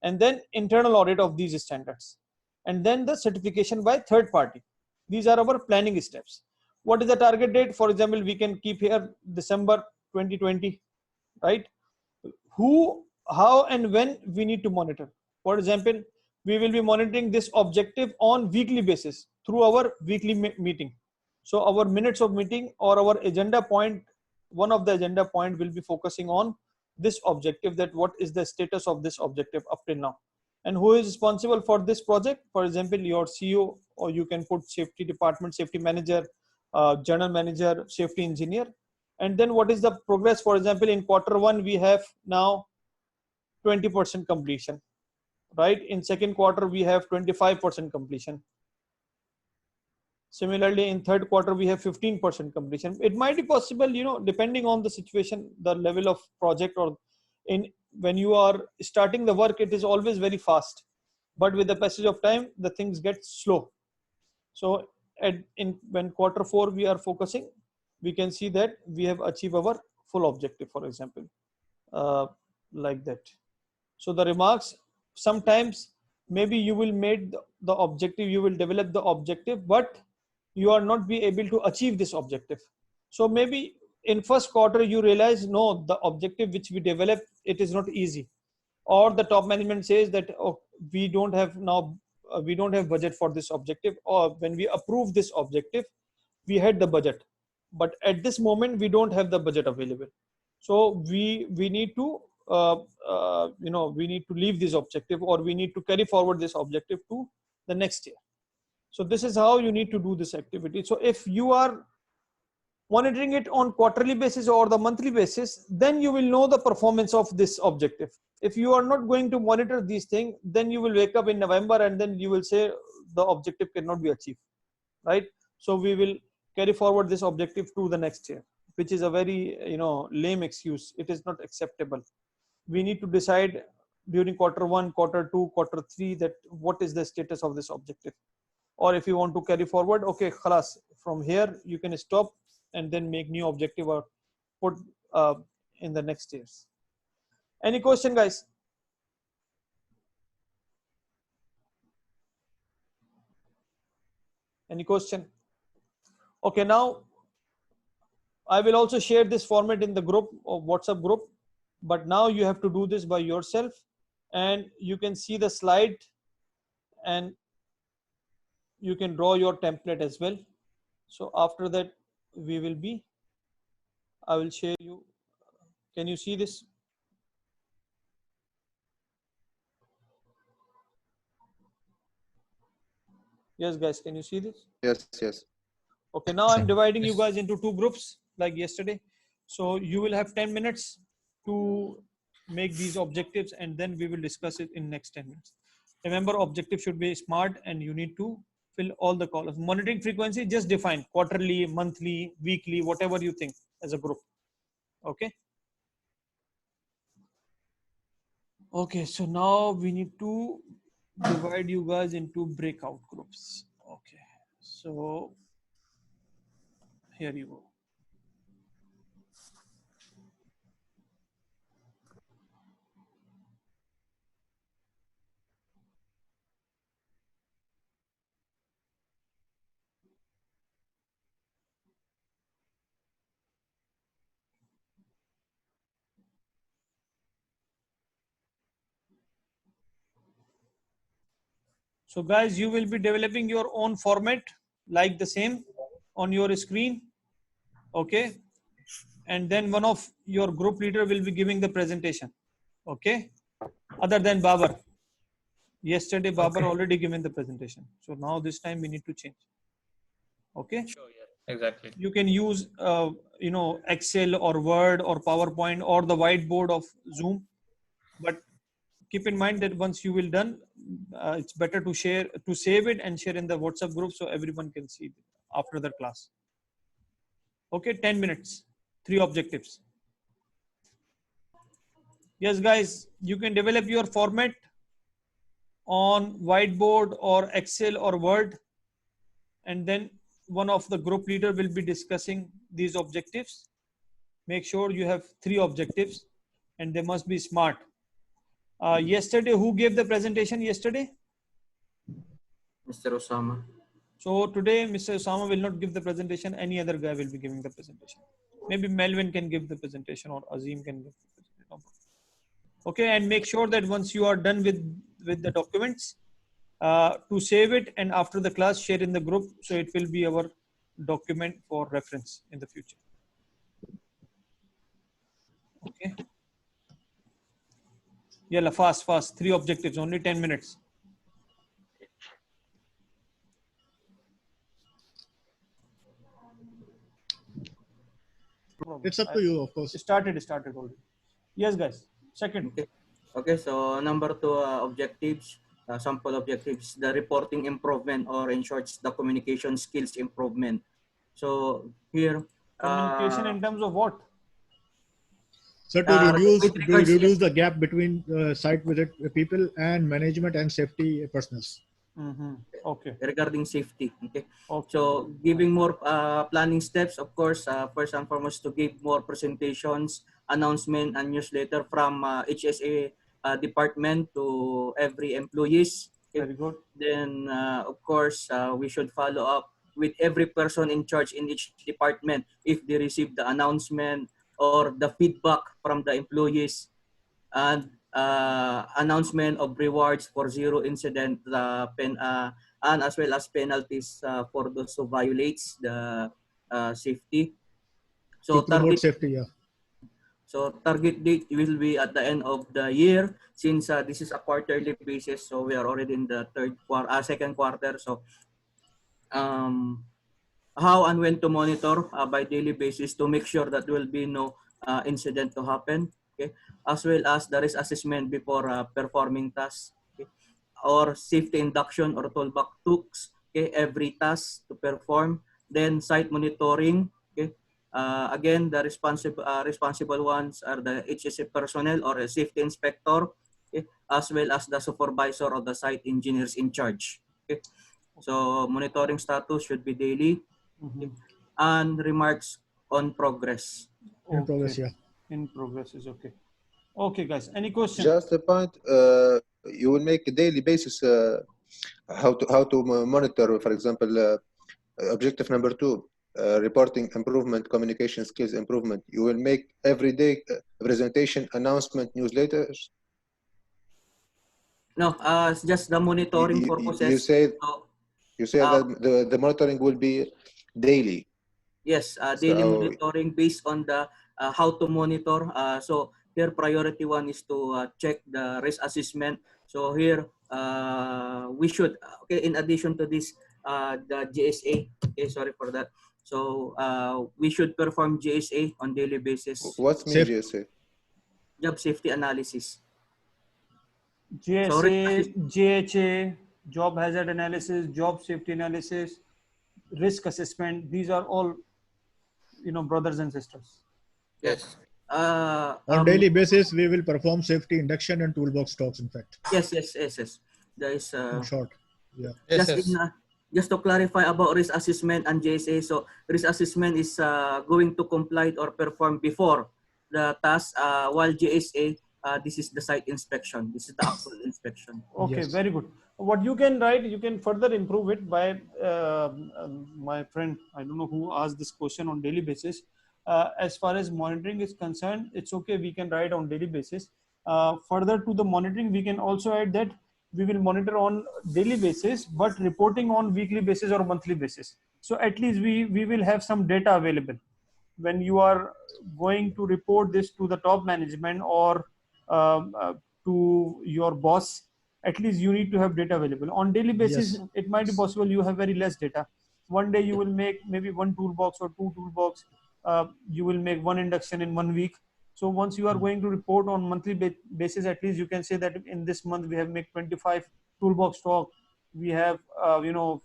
and then internal audit of these standards, and then the certification by third party. These are our planning steps. What is the target date? For example, we can keep here December 2020, right? Who, how, and when we need to monitor. For example, we will be monitoring this objective on weekly basis through our weekly meeting. So our minutes of meeting or our agenda point, one of the agenda point will be focusing on this objective, that what is the status of this objective up till now, and who is responsible for this project. For example, your CEO, or you can put safety department, safety manager, general manager, safety engineer. And then what is the progress? For example, in Q1 we have now 20% completion, right? In second quarter we have 25% completion. Similarly, in third quarter we have 15% completion. It might be possible, depending on the situation, the level of project, or when you are starting the work, it is always very fast, but with the passage of time the things get slow. So when Q4 we are focusing, we can see that we have achieved our full objective, for example, like that. So the remarks, sometimes maybe you will make the objective, you will develop the objective, but you are not be able to achieve this objective. So maybe in first quarter you realize, no, the objective which we developed, it is not easy, or the top management says that, oh, we don't have now, we don't have budget for this objective, or when we approve this objective, we had the budget, but at this moment we don't have the budget available. So we need to we need to leave this objective, or we need to carry forward this objective to the next year. So this is how you need to do this activity. So if you are monitoring it on quarterly basis or the monthly basis, then you will know the performance of this objective. If you are not going to monitor these things, then you will wake up in November and then you will say the objective cannot be achieved, right? So we will carry forward this objective to the next year, which is a very lame excuse. It is not acceptable. We need to decide during Q1, Q2, Q3 that what is the status of this objective. Or if you want to carry forward, okay, khalas, from here you can stop and then make new objective or put in the next years. Any question, guys? Any question? Okay, now I will also share this format in the group or WhatsApp group, but now you have to do this by yourself, and you can see the slide and you can draw your template as well. So after that I will share you. Can you see this? Yes, guys, can you see this? Yes. Okay, now I'm dividing you guys into two groups like yesterday. So you will have 10 minutes to make these objectives, and then we will discuss it in next 10 minutes. Remember, objective should be smart and you need to fill all the columns. Monitoring frequency, just define quarterly, monthly, weekly, whatever you think as a group. Okay. Okay, so now we need to divide you guys into breakout groups. Okay, so here you go. So guys, you will be developing your own format like the same on your screen. Okay. And then one of your group leader will be giving the presentation. Okay. Other than Babar. Yesterday, Babar already given the presentation. So now this time we need to change. Okay. Sure, yeah, exactly. You can use, Excel or Word or PowerPoint or the whiteboard of Zoom. But keep in mind that once you will done, it's better to save it and share in the WhatsApp group so everyone can see it after the class. Okay, 10 minutes, 3 objectives. Yes, guys, you can develop your format on whiteboard or Excel or Word, and then one of the group leader will be discussing these objectives. Make sure you have 3 objectives and they must be smart. Yesterday, who gave the presentation yesterday? Mr. Osama. So today, Mr. Osama will not give the presentation. Any other guy will be giving the presentation. Maybe Melvin can give the presentation or Azim can give the presentation. Okay, and make sure that once you are done with the documents, to save it and after the class share in the group, so it will be our document for reference in the future. Okay. Yeah, fast. 3 objectives, only 10 minutes. It's up to you, of course. Started already. Yes, guys. Second. Okay, so number 2 objectives, sample objectives, the reporting improvement, or in short, the communication skills improvement. So here, communication in terms of what? So to reduce the gap between site visit people and management and safety personnel. Okay. regarding safety. Okay. Okay. So giving more planning steps, of course, first and foremost, to give more presentations, announcement, and newsletter from HSA department to every employees. Okay. Very good. Then, of course, we should follow up with every person in charge in each department if they receive the announcement or the feedback from the employees, and announcement of rewards for zero incident and as well as penalties for those who violates the safety. To So promote safety, yeah. target date will be at the end of the year, since this is a quarterly basis. So we are already in the second quarter. So how and when to monitor by daily basis to make sure that there will be no incident to happen. Okay, as well as the risk assessment before performing tasks. Okay? Or safety induction or toolbox tools. Okay, every task to perform. Then site monitoring. Okay, again the responsible ones are the HSA personnel or a safety inspector. Okay, as well as the supervisor or the site engineers in charge. Okay, so monitoring status should be daily. And remarks on progress. In progress, yeah. In progress is okay. Okay, guys. Any question? Just a point. You will make a daily basis how to monitor, for example, objective number 2, reporting improvement, communication skills improvement. You will make every day presentation, announcement, newsletters. No, just the monitoring purposes. You say that the monitoring will be daily. Yes, daily monitoring based on the how to monitor. So here priority one is to check the risk assessment. So here we should, okay, in addition to this, the GSA, okay, sorry for that. So we should perform GSA on daily basis. What's mean GSA? Job safety analysis. GSA, JHA, job hazard analysis, job safety analysis, risk assessment. These are all, brothers and sisters. Yes. On daily basis, we will perform safety induction and toolbox talks, in fact. Yes. There is in short. Yeah. Just to clarify about risk assessment and JSA. So risk assessment is going to comply or perform before the task, while JSA, this is the site inspection. This is the actual inspection. Okay, Yes. Very good. What you can write, you can further improve it by my friend, I don't know who asked this question, on daily basis. As far as monitoring is concerned, it's okay. We can write on daily basis. Further to the monitoring, we can also add that we will monitor on daily basis, but reporting on weekly basis or monthly basis. So at least we will have some data available. When you are going to report this to the top management or to your boss, at least you need to have data available. On daily basis, Yes. it might be possible you have very less data. One day you will make maybe one toolbox or two toolbox. You will make one induction in 1 week. So once you are going to report on monthly basis, at least you can say that in this month we have made 25 toolbox talk. We have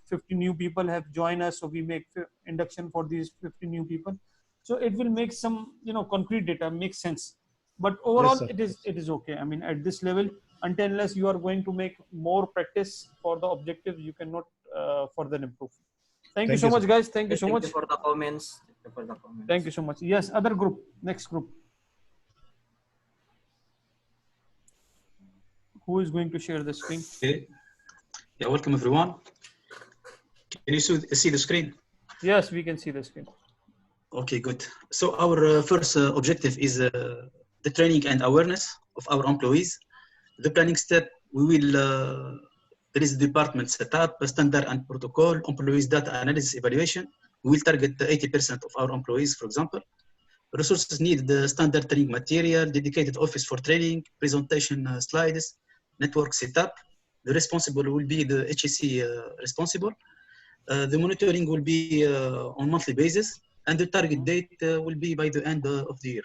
50 new people have joined us, so we make induction for these 50 new people. So it will make some concrete data make sense. But overall, Yes, it is okay. I mean, at this level, unless you are going to make more practice for the objective, you cannot further improve. Thank you so much, guys. Thank you so much. Thank you for the comments. Thank you so much. Yes, other group, next group. Who is going to share the screen? Okay. Yeah, welcome everyone. Can you see the screen? Yes, we can see the screen. Okay, good. So our first objective is the training and awareness of our employees. The planning step, we will, there is a department set up, a standard and protocol, employees data analysis evaluation. We will target 80% of our employees, for example. Resources need the standard training material, dedicated office for training, presentation slides, network setup. The responsible will be the HSE responsible. The monitoring will be on monthly basis, and the target date will be by the end of the year.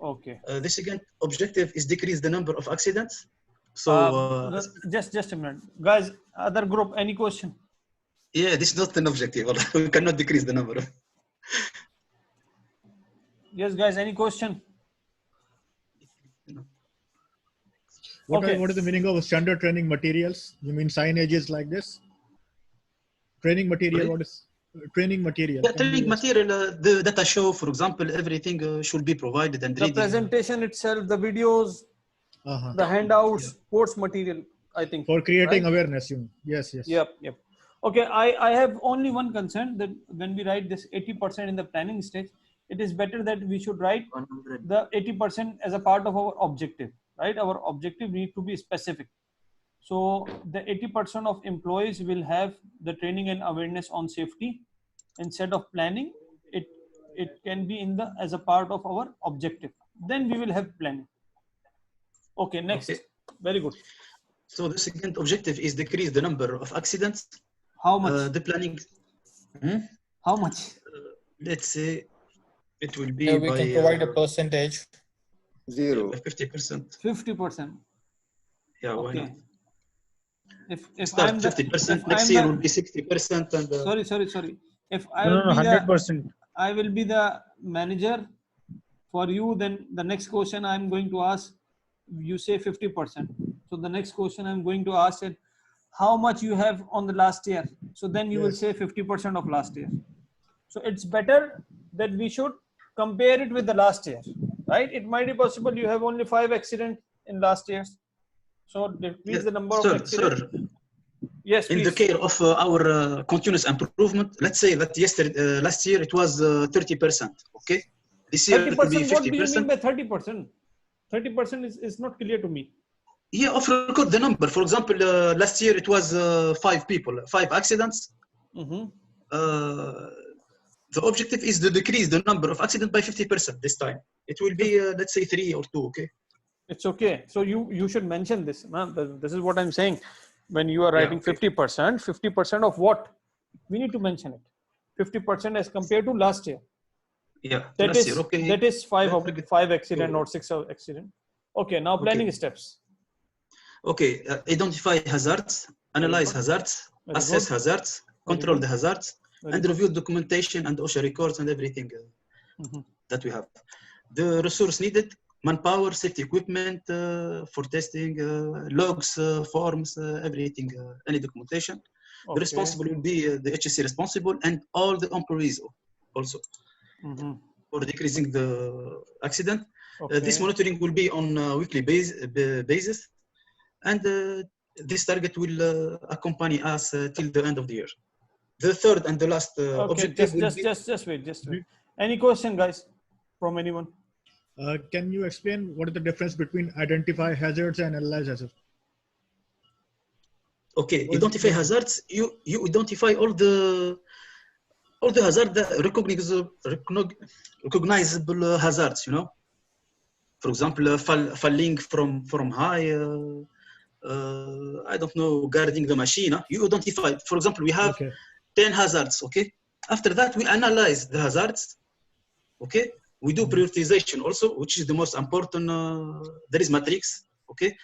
Okay. The second objective is decrease the number of accidents. So just a minute, guys. Other group, any question? Yeah, this is not an objective. We cannot decrease the number. Yes, guys. Any question? What Okay. is the meaning of standard training materials? You mean signages like this? Training material. Sorry? What is training material? Yeah, Can training you material, the data show, for example, everything should be provided and The ready. presentation itself, the videos, uh-huh. the handouts, course material, I think. For creating right? awareness? You yes. Yep. Okay, I have only one concern, that when we write this 80% in the planning stage, it is better that we should write 100. the 80% as a part of our objective, right? Our objective need to be specific. So the 80% of employees will have the training and awareness on safety instead of planning. It can be in the as a part of our objective. Then we will have planning. Okay, next. Okay. Very good. So the second objective is decrease the number of accidents. How much? The planning. How much? Let's say it will be Yeah, we by can provide a percentage. 0. 50%. 50%. Yeah, why Okay. not? If Start I'm the 50%. if Next I'm year the, will be 60%. And sorry. If I No, will no, be 100%. I will be the manager for you, then the next question I'm going to ask, you say 50%. So the next question I'm going to ask is, how much you have on the last year? So then you will Yes. say 50% of last year. So it's better that we should compare it with the last year, right? It might be possible you have only 5 accidents in last year. So decrease the number of accidents. Sir, Yes, in the please. care of our continuous improvement, let's say that last year it was 30%. Okay, this year it will be 30%, what do you mean 50%. by 30%? 30% is not clear to me. Yeah, of record the number. For example, last year it was 5 people, 5 accidents. The objective is to decrease the number of accidents by 50% this time. It will be, let's say, 3 or 2, okay? It's okay. So you should mention this. This is what I'm saying. When you are Yeah, writing okay. 50%, 50% of what? We need to mention it. 50% as compared to last year. Yeah, That last is, year, okay. that is 5 accident to- or 6 accident. Okay, now planning steps. Okay, identify hazards, analyze hazards, Very assess good. hazards, Very control good. the hazards, Very and good. review documentation and OSHA records and everything that we have. The resource needed, manpower, safety equipment for testing, logs, forms, everything, any documentation. The responsible will be the HSC responsible and all the employees also for decreasing the accident. This monitoring will be on a weekly basis, and this target will accompany us till the end of the year. The third and the last objective will be... Just wait. Any question, guys, from anyone? Can you explain what is the difference between identify hazards and analyze hazards? Okay, identify hazards. You identify all the hazard recognizable hazards. You know, for example, falling from high. I don't know, guarding the machine. You identify. For example, we have 10 hazards. Okay. After that, we analyze the hazards. Okay. We do prioritization also, which is the most important. There is matrix. Okay.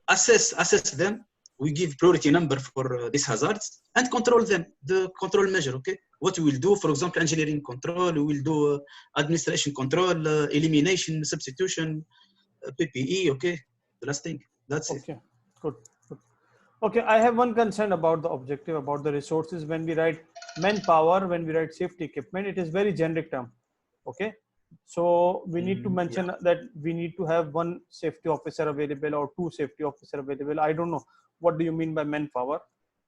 Assess them. We give priority number for these hazards and control them. The control measure. Okay. What we will do, for example, engineering control. We will do administration control, elimination, substitution, PPE. Okay. The last thing. That's it. Okay. Good. Okay, I have one concern about the objective, about the resources. When we write manpower, when we write safety equipment, it is very generic term. Okay, so we need to mention that we need to have 1 safety officer available or 2 safety officer available. I don't know what do you mean by manpower,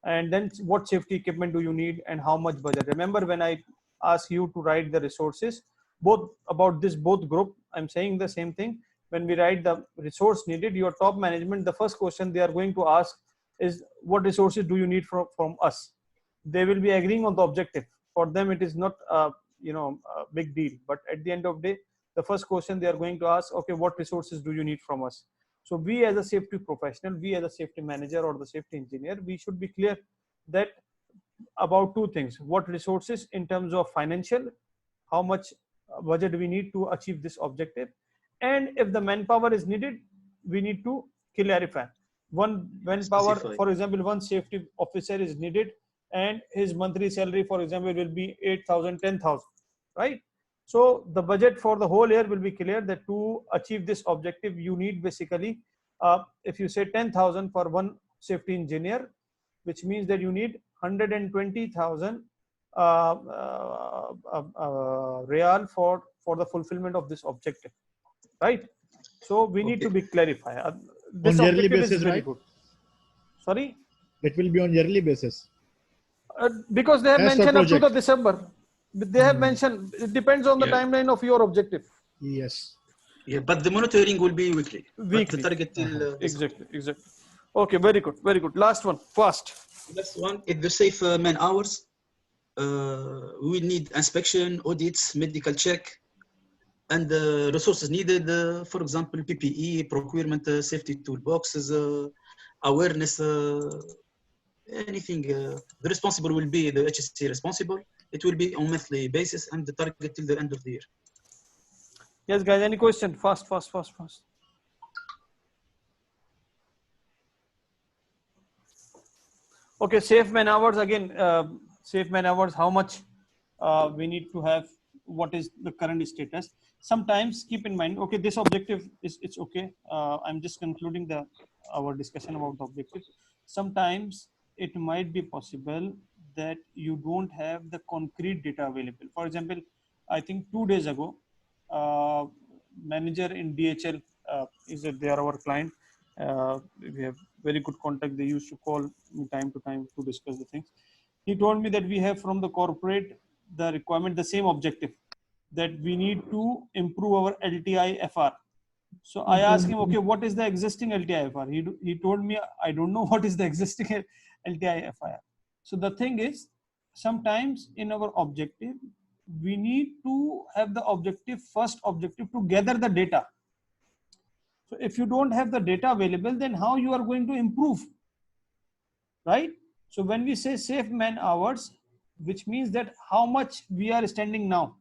and then what safety equipment do you need and how much budget. Remember when I asked you to write the resources, both group, I'm saying the same thing. When we write the resource needed, your top management, the first question they are going to ask is, what resources do you need from us? They will be agreeing on the objective. For them, it is not a big deal. But at the end of the day, the first question they are going to ask, okay, what resources do you need from us? So we as a safety professional, we as a safety manager or the safety engineer, we should be clear that about 2 things. What resources in terms of financial, how much budget we need to achieve this objective. And if the manpower is needed, we need to clarify. 1 manpower, for example, 1 safety officer is needed and his monthly salary, for example, will be 8,000, 10,000, right? So the budget for the whole year will be clear that to achieve this objective, you need basically if you say 10,000 for one safety engineer, which means that you need 120,000 real for the fulfillment of this objective, right? So we need to be clarified. This On yearly objective is basis, very right? good. Sorry? It will be on yearly basis. Because they have As per mentioned up to the project. December. They have mentioned, it depends on the timeline of your objective. Yes. Yeah, but the monitoring will be weekly. But the Weekly. target till Exactly. Okay, very good, very good. Last one, fast. Last one is the safe man hours. We will need inspection, audits, medical check, and resources needed. For example, PPE, procurement, safety toolboxes, awareness, anything. The responsible will be the HSC responsible. It will be on monthly basis and the target till the end of the year. Yes, guys, any question? Fast. Okay, safe man hours again. Safe man hours, how much we need to have, what is the current status? Sometimes keep in mind, okay, this objective is, it's okay. I'm just concluding our discussion about the objective. Sometimes it might be possible that you don't have the concrete data available. For example, I think 2 days ago, manager in DHL they are our client. We have very good contact. They used to call me time to time to discuss the things. He told me that we have from the corporate the requirement, the same objective, that we need to improve our LTI FR. So I asked him, okay, what is the existing LTI FR? He told me, I don't know what is the existing LTI FR. So the thing is, sometimes in our objective, we need to have the first objective to gather the data. So if you don't have the data available, then how you are going to improve, right? So when we say safe man hours, which means that how much we are standing now,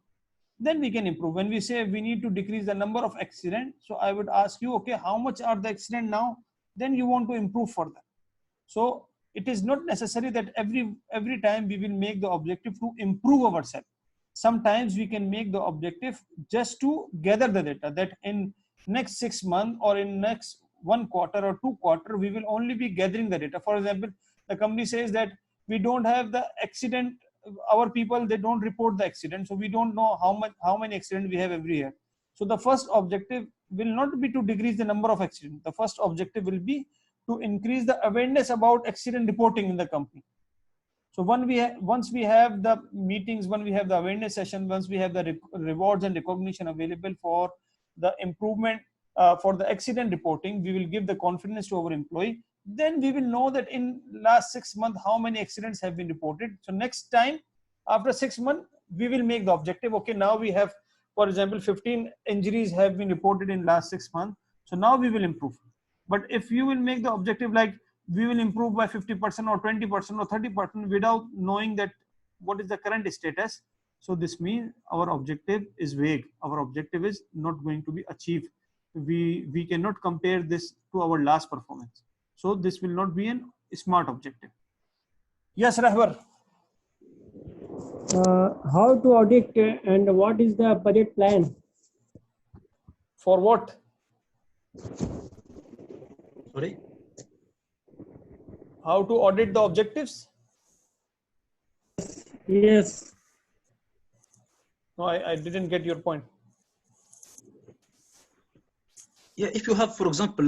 then we can improve. When we say we need to decrease the number of accidents, so I would ask you, okay, how much are the accidents now? Then you want to improve further. So it is not necessary that every time we will make the objective to improve ourselves. Sometimes we can make the objective just to gather the data, that in next 6 months or in next 1 quarter or 2 quarters, we will only be gathering the data. For example, the company says that we don't have the accident, our people, they don't report the accident, so we don't know how many accidents we have every year. So the first objective will not be to decrease the number of accidents. The first objective will be to increase the awareness about accident reporting in the company. So once we have the meetings, when we have the awareness session, once we have the rewards and recognition available for the improvement for the accident reporting, we will give the confidence to our employee. Then we will know that in last 6 months, how many accidents have been reported. So next time, after 6 months, we will make the objective. Okay, now we have, for example, 15 injuries have been reported in last 6 months. So now we will improve. But if you will make the objective like we will improve by 50% or 20% or 30% without knowing that what is the current status, so this means our objective is vague. Our objective is not going to be achieved. We cannot compare this to our last performance. So this will not be a smart objective. Yes, Rahbar. How to audit and what is the budget plan? For what? Sorry? How to audit the objectives? Yes. No, I didn't get your point. Yeah, if you have, for example,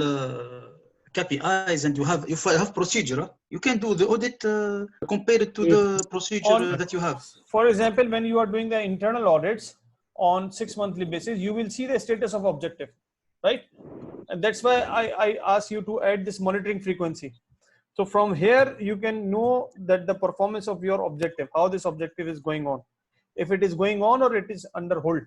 KPIs and you have procedure, you can do the audit compared to the procedure that you have. For example, when you are doing the internal audits on 6 monthly basis, you will see the status of objective, right? And that's why I ask you to add this monitoring frequency. So from here, you can know that the performance of your objective, how this objective is going on, if it is going on or it is under hold.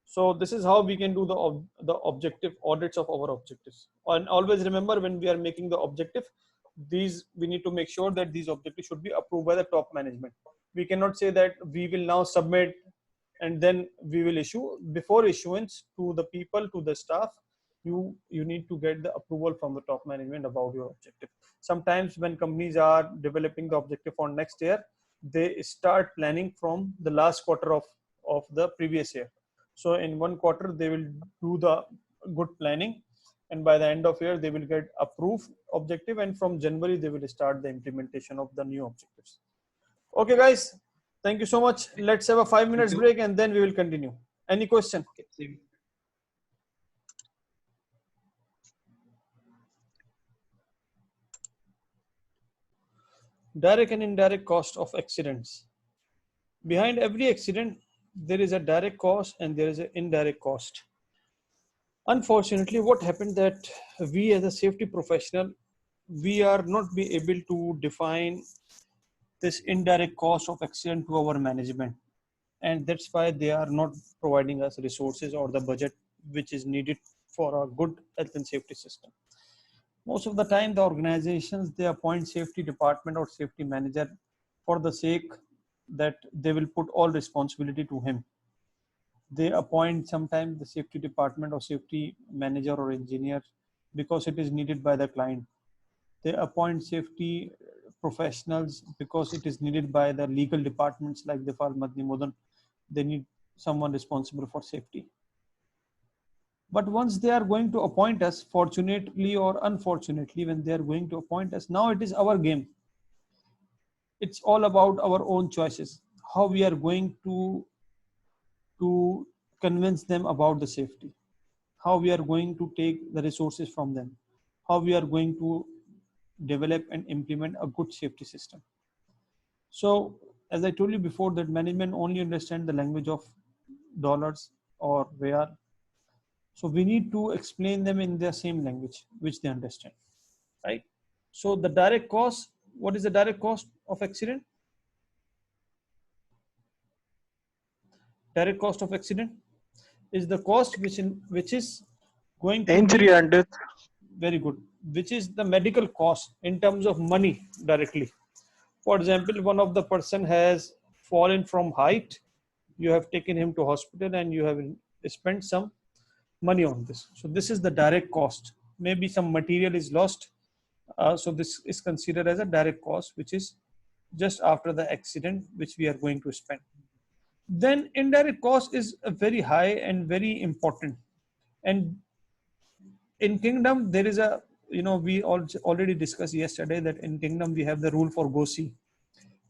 So this is how we can do the objective audits of our objectives. And always remember, when we are making the objective, we need to make sure that these objectives should be approved by the top management. We cannot say that we will now submit and then we will issue. Before issuance to the people, to the staff, you need to get the approval from the top management about your objective. Sometimes when companies are developing the objective for next year, they start planning from the last quarter of the previous year. So in 1 quarter, they will do the good planning. and by the end of year they will get approved objective, and from January they will start the implementation of the new objectives. Okay guys, thank you so much. Let's have a 5 minutes break and then we will continue. Any question? Okay. Direct and indirect cost of accidents. Behind every accident, there is a direct cost and there is an indirect cost. Unfortunately, what happened that we as a safety professional, we are not be able to define this indirect cost of accident to our management. And that's why they are not providing us resources or the budget which is needed for a good health and safety system. Most of the time, the organizations, they appoint safety department or safety manager for the sake that they will put all responsibility to him. They appoint sometimes the safety department or safety manager or engineer because it is needed by the client. They appoint safety professionals because it is needed by the legal departments like the Difal Madni Mudan. They need someone responsible for safety. But once they are going to appoint us, fortunately or unfortunately, when they are going to appoint us, now it is our game. It's all about our own choices, how we are going to convince them about the safety, how we are going to take the resources from them, how we are going to develop and implement a good safety system. So as I told you before, that management only understand the language of dollars or real. So we need to explain them in their same language, which they understand, right? So the direct cost, what is the direct cost of accident? Direct cost of accident is the cost which is going to Injury and death. Very good. Which is the medical cost in terms of money directly. For example, one of the person has fallen from height. You have taken him to hospital and you have spent some money on this. So this is the direct cost. Maybe some material is lost. So this is considered as a direct cost, which is just after the accident, which we are going to spend. Then indirect cost is very high and very important. And in Kingdom, there is a, we already discussed yesterday that in Kingdom, we have the rule for GOSI.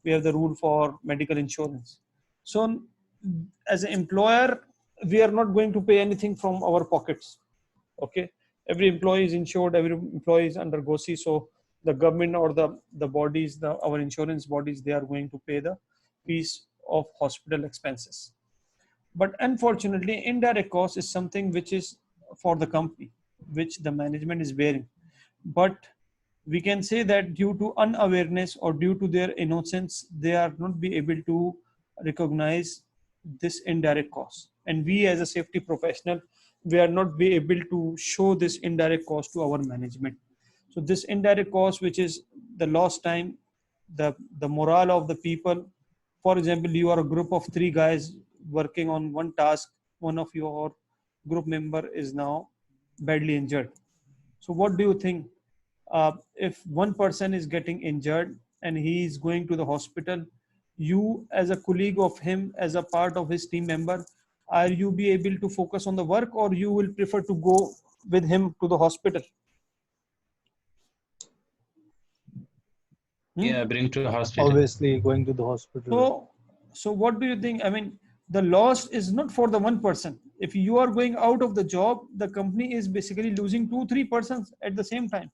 We have the rule for medical insurance. So as an employer, we are not going to pay anything from our pockets. Okay. Every employee is insured, every employee is under GOSI. So the government or the bodies, our insurance bodies, they are going to pay the fees of hospital expenses. But unfortunately, indirect cost is something which is for the company, which the management is bearing. But we can say that due to unawareness or due to their innocence, they are not be able to recognize this indirect cost. And we as a safety professional, we are not be able to show this indirect cost to our management. So this indirect cost, which is the lost time, the morale of the people. For example, you are a group of 3 guys working on one task. One of your group member is now badly injured. So what do you think? If one person is getting injured and he is going to the hospital, you as a colleague of him, as a part of his team member, are you be able to focus on the work, or you will prefer to go with him to the hospital? Yeah, bring to the hospital. Obviously, going to the hospital. So what do you think? I mean, the loss is not for the one person. If you are going out of the job, the company is basically losing 2-3 persons at the same time.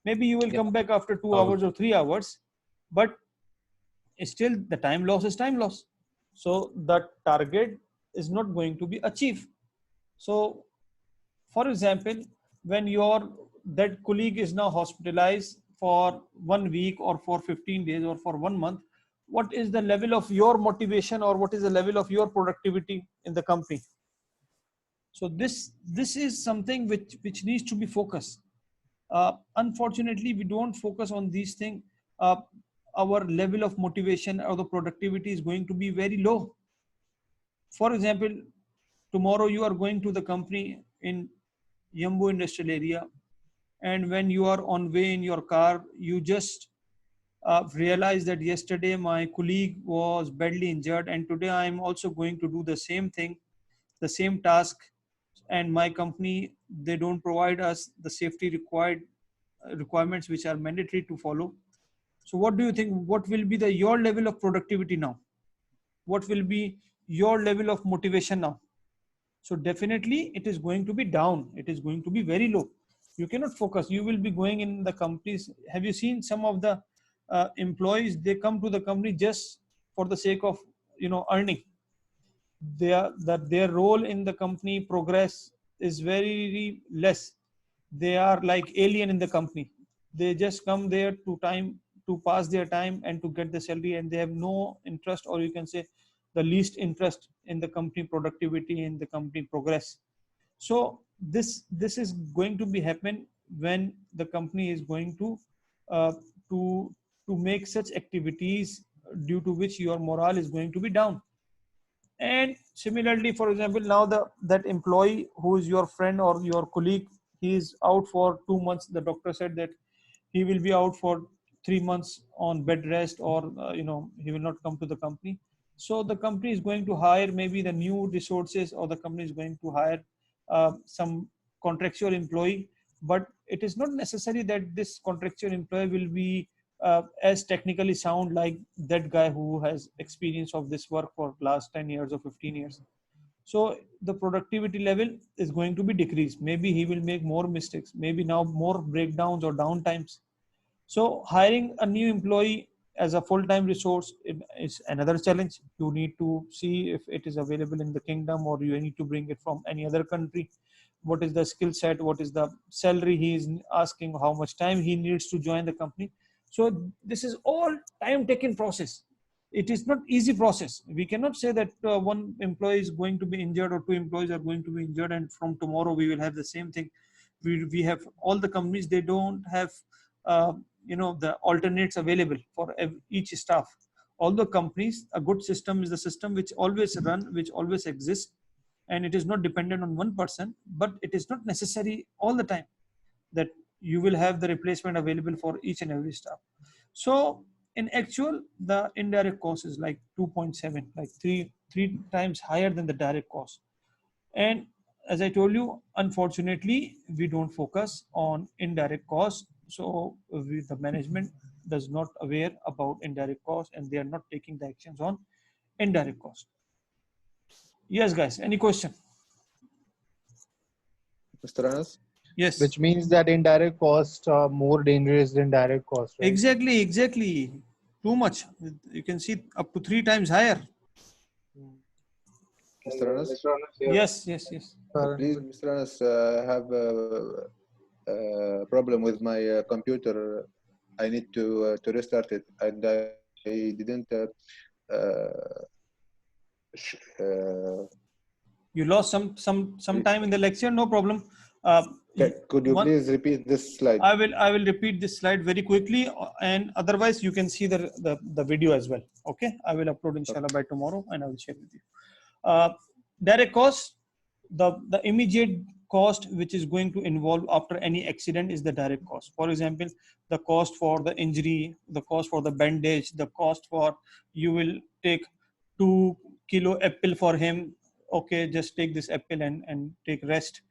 Maybe you will come back after 2 hours or 3 hours, but still the time loss is time loss. So the target is not going to be achieved. So for example, when that colleague is now hospitalized for 1 week or for 15 days or for 1 month, what is the level of your motivation or what is the level of your productivity in the company? So this is something which needs to be focused. Unfortunately, we don't focus on these things. Our level of motivation or the productivity is going to be very low. For example, tomorrow you are going to the company in Yambu industrial area, and when you are on way in your car, you just realize that yesterday my colleague was badly injured and today I am also going to do the same thing, the same task. and my company, they don't provide us the safety requirements which are mandatory to follow. So what do you think, what will be your level of productivity now? What will be your level of motivation now? So definitely it is going to be down. It is going to be very low. You cannot focus. You will be going in the companies. Have you seen some of the employees? They come to the company just for the sake of earning. Their role in the company progress is very less. They are like alien in the company. They just come there to pass their time and to get the salary, and they have no interest, or you can say the least interest in the company productivity and the company progress. So this is going to be happen when the company is going to uh, to to make such activities due to which your morale is going to be down. And similarly, for example, now that employee who is your friend or your colleague, he is out for 2 months. The doctor said that he will be out for 3 months on bed rest, or he will not come to the company. So the company is going to hire maybe the new resources, or the company is going to hire some contractual employee. But it is not necessary that this contractual employee will be as technically sound like that guy who has experience of this work for last 10 years or 15 years. So the productivity level is going to be decreased. Maybe he will make more mistakes, maybe now more breakdowns or downtimes. So hiring a new employee as a full-time resource is another challenge. You need to see if it is available in the kingdom, or you need to bring it from any other country. What is the skill set? What is the salary he is asking? How much time he needs to join the company? So this is all time-taking process. It is not easy process. We cannot say that one employee is going to be injured or two employees are going to be injured, and from tomorrow we will have the same thing. We have all the companies, they don't have uh, the alternates available for each staff. All the companies, a good system is the system which always run, which always exists, and it is not dependent on one person. But it is not necessary all the time that you will have the replacement available for each and every staff. So in actual, the indirect cost is like 2.7, like three times higher than the direct cost. And as I told you, unfortunately, we don't focus on indirect costs. So the management does not aware about indirect costs, and they are not taking the actions on indirect cost. Yes, guys, any question? Mr. Anas? Yes. Which means that indirect costs are more dangerous than direct costs, right? Exactly. Too much. You can see up to 3 times higher. Mr. Anas? Mr. Anas, Yes. Please, Mr. Anas, I have a problem with my computer. I need to restart it, and I didn't. You lost some time in the lecture. No problem. Could you please repeat this slide? I will repeat this slide very quickly, and otherwise you can see the video as well. Okay, I will upload inshallah by tomorrow, and I will share with you. Direct cost, the immediate cost which is going to involve after any accident is the direct cost. For example, the cost for the injury, the cost for the bandage, the cost for you will take 2 kilo apple for him. Okay, just take this apple and take rest.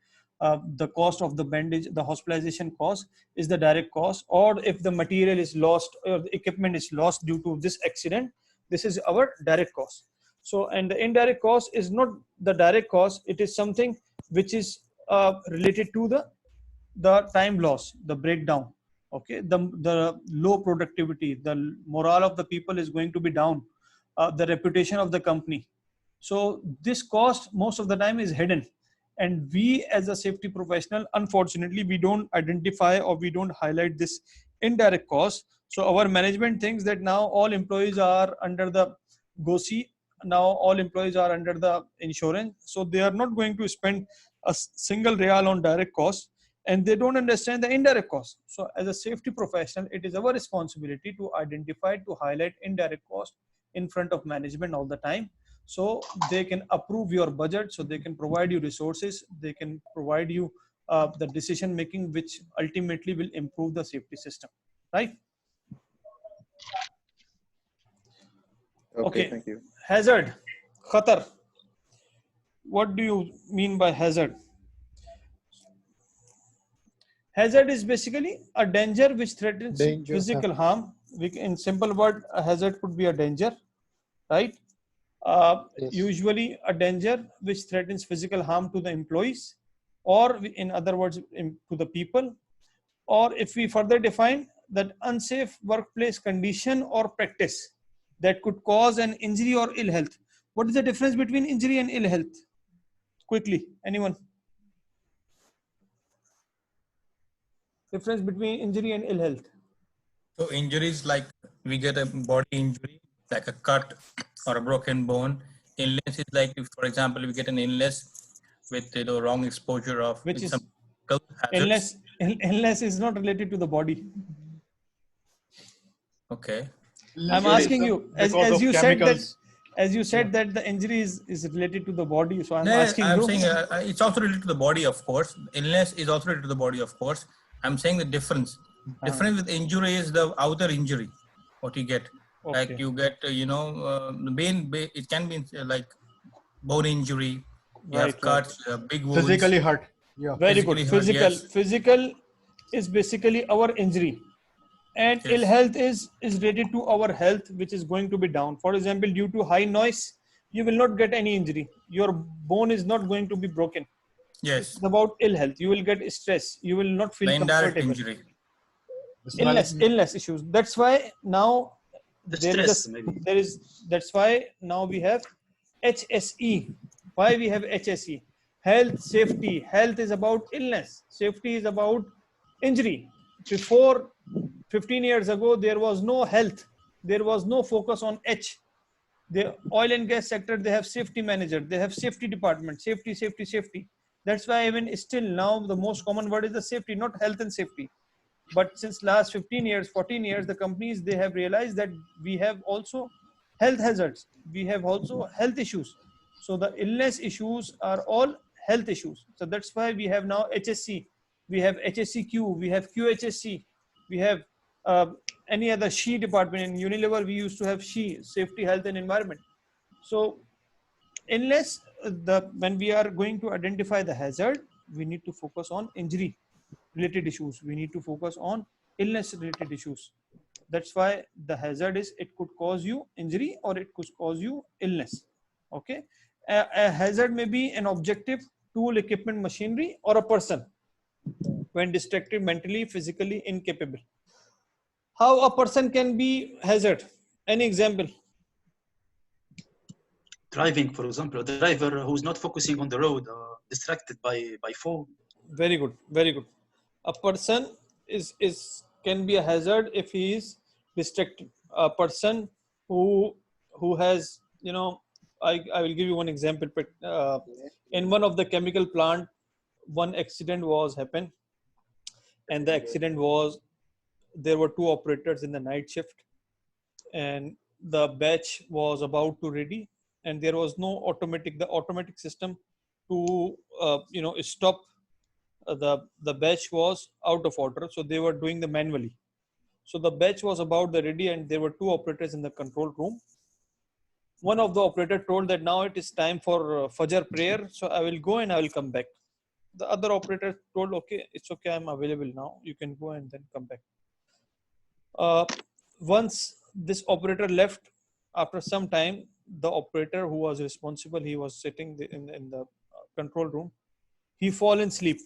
The cost of the bandage, the hospitalization cost is the direct cost. Or if the material is lost or the equipment is lost due to this accident, this is our direct cost. So, and the indirect cost is not the direct cost. It is something which is related to the time loss, the breakdown. Okay, the low productivity, the morale of the people is going to be down, the reputation of the company. So this cost most of the time is hidden, and we as a safety professional, unfortunately, we don't identify or we don't highlight this indirect cost. So our management thinks that now all employees are under the GOSI, now all employees are under the insurance, so they are not going to spend a single real on direct cost, and they don't understand the indirect cost. So as a safety professional, it is our responsibility to identify, to highlight indirect cost in front of management all the time, so they can approve your budget, so they can provide you resources, they can provide you the decision making, which ultimately will improve the safety system, right? Okay, thank you. Hazard, khatar. What do you mean by hazard? Hazard is basically a danger which threatens Danger, physical harm. In simple word, a hazard could be a danger, right? Yes. Usually a danger which threatens physical harm to the employees, or in other words, to the people. Or if we further define that unsafe workplace condition or practice that could cause an injury or ill health. What is the difference between injury and ill health? Quickly, anyone? Difference between injury and ill health. So injuries, like we get a body injury, like a cut or a broken bone. Illness is like, if, for example, we get an illness with wrong exposure of Which is some hazards. illness is not related to the body. Okay. I'm asking you, as you said that, as you said Yeah. that the injury is related to the body. So I'm No, asking I'm you. saying it's also related to the body, of course. Illness is also related to the body, of course. I'm saying the difference. Difference with injury is the outer injury, what you get. Like Okay. you get, the it can be like bone injury. You have Right. cuts, you have big wounds. Physically hurt. Yeah. Very good. Physically hurt, yes. Physical is basically our injury, and Yes. ill health is related to our health, which is going to be down. For example, due to high noise, you will not get any injury. Your bone is not going to be broken. Yes. It's about ill health. You will get stress. You will not feel The indirect comfortable. injury. Illness issues. That's why now The there is stress, maybe. that's why now we have HSE. Why we have HSE? Health, safety. Health is about illness. Safety is about injury. Before 15 years ago, there was no health. There was no focus on H. The oil and gas sector, they have safety manager, they have safety department, safety. That's why even still now the most common word is the safety, not health and safety. But since last 15 years, 14 years, the companies, they have realized that we have also health hazards. We have also health issues. So the illness issues are all health issues. So that's why we have now HSC, we have HSCQ, we have QHSC, we have any other SHE department. In Unilever, we used to have SHE, Safety, Health and Environment. So unless when we are going to identify the hazard, we need to focus on injury related issues. We need to focus on illness related issues. That's why the hazard is, it could cause you injury or it could cause you illness. Okay. A hazard may be an objective, tool, equipment, machinery, or a person when distracted, mentally, physically incapable. How a person can be hazard? Any example? Driving, for example, a driver who's not focusing on the road, distracted by phone. Very good, very good. A person can be a hazard if he is distracted. A person who has, I will give you one example. In one of the chemical plant, one accident was happened, and the accident was, there were two operators in the night shift, and the batch was about to ready, and there was no automatic system to stop. The batch was out of order, so they were doing the manually. So the batch was about the ready, and there were two operators in the control room. One of the operator told that now it is time for Fajr prayer, so I will go and I will come back. The other operator told, okay, it's okay, I'm available now, you can go and then come back. Once this operator left, after some time, the operator who was responsible, he was sitting in the control room, he fall in sleep,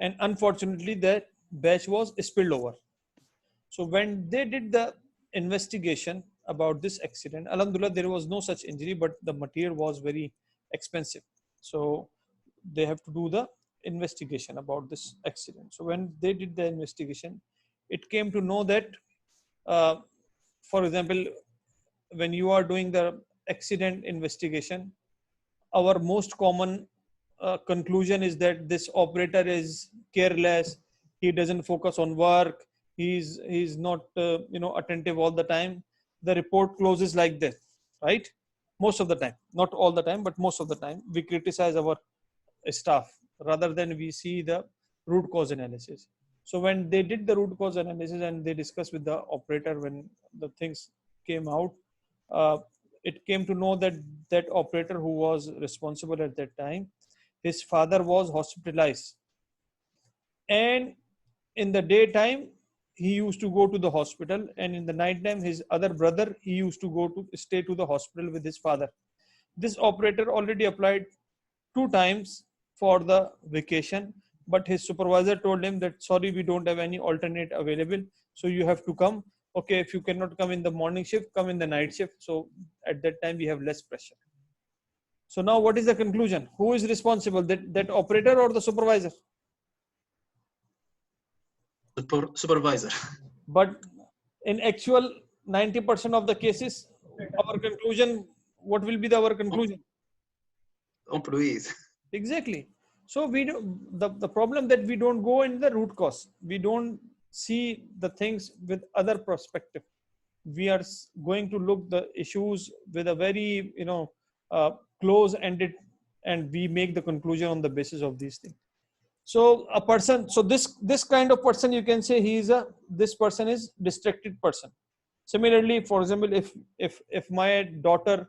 and unfortunately that batch was spilled over. So when they did the investigation about this accident, alhamdulillah, there was no such injury, but the material was very expensive, so they have to do the investigation about this accident. So when they did the investigation, it came to know that for example, when you are doing the accident investigation, our most common conclusion is that this operator is careless, he doesn't focus on work, he's not attentive all the time. The report closes like this, right? Most of the time, not all the time, but most of the time we criticize our staff rather than we see the root cause analysis. So when they did the root cause analysis and they discussed with the operator, when the things came out, it came to know that that operator who was responsible at that time, his father was hospitalized and in the daytime he used to go to the hospital, and in the nighttime his other brother, he used to go to stay to the hospital with his father. This operator already applied 2 times for the vacation, but his supervisor told him that sorry, we don't have any alternate available, so you have to come. Okay, if you cannot come in the morning shift, come in the night shift. So at that time we have less pressure. So now what is the conclusion? Who is responsible, that operator or the supervisor? Supervisor. But in actual 90% of the cases, our conclusion, what will be our conclusion? Employees. Exactly. So we do, the problem that we don't go in the root cause. We don't see the things with other perspective. We are going to look the issues with a very close ended, and we make the conclusion on the basis of these things. So a person, so this kind of person, you can say this person is distracted person. Similarly, for example, if my daughter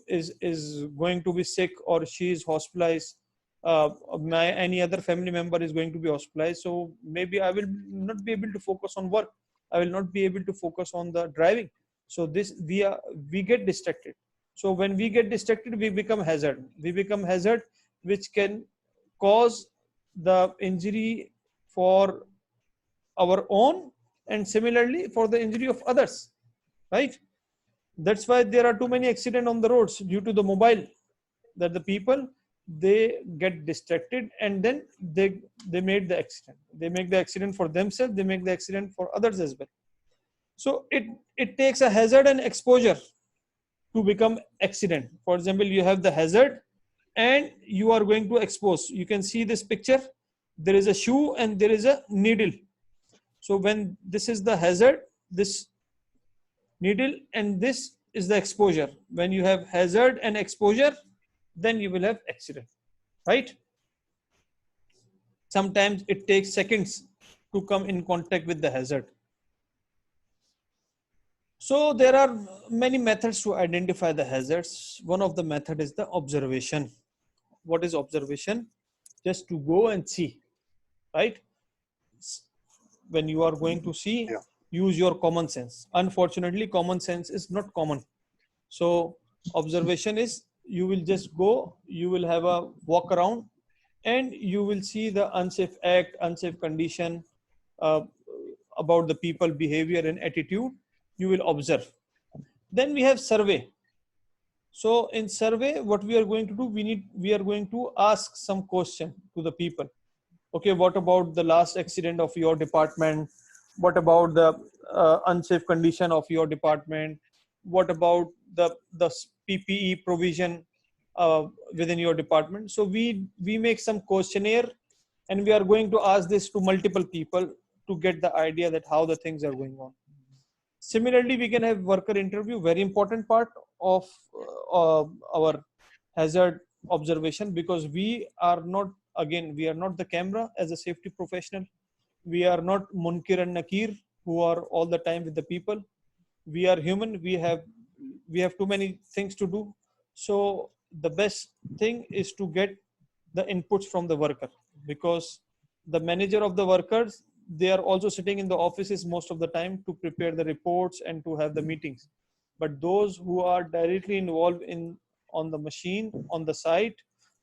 is going to be sick, or she is hospitalized, any other family member is going to be hospitalized, so maybe I will not be able to focus on work. I will not be able to focus on the driving. So we get distracted. So when we get distracted, we become hazard. We become hazard, which can cause the injury for our own, and similarly for the injury of others, right? That's why there are too many accidents on the roads, due to the mobile, that the people, they get distracted, and then they made the accident. They make the accident for themselves, they make the accident for others as well. So it takes a hazard and exposure to become accident. For example, you have the hazard and you are going to expose. You can see this picture. There is a shoe and there is a needle. So when this is the hazard, this needle, and this is the exposure. When you have hazard and exposure, then you will have accident, right? Sometimes it takes seconds to come in contact with the hazard. So there are many methods to identify the hazards. One of the method is the observation. What is observation? Just to go and see, right? When you are going to see, use your common sense. Unfortunately, common sense is not common. So observation is, you will just go, you will have a walk around, and you will see the unsafe act, unsafe condition, about the people behavior and attitude. You will observe. Then we have survey. So in survey, what we are going to do, we are going to ask some question to the people. Okay, what about the last accident of your department? What about the unsafe condition of your department? What about the PPE provision within your department? So we make some questionnaire, and we are going to ask this to multiple people to get the idea that how the things are going on. Similarly, we can have worker interview, very important part of our hazard observation, because we are not the camera as a safety professional. We are not Munkir and Nakir who are all the time with the people. We are human. We have too many things to do. So the best thing is to get the inputs from the worker, because the manager of the workers, they are also sitting in the offices most of the time to prepare the reports and to have the meetings. But those who are directly involved on the machine, on the site,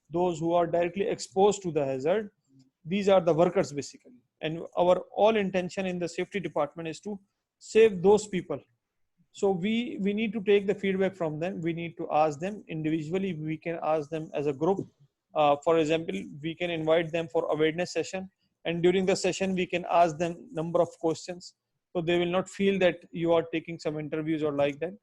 those who are directly exposed to the hazard, these are the workers basically. And our all intention in the safety department is to save those people. So we need to take the feedback from them. We need to ask them individually. We can ask them as a group. For example, we can invite them for awareness session, and during the session we can ask them number of questions, so they will not feel that you are taking some interviews or like that.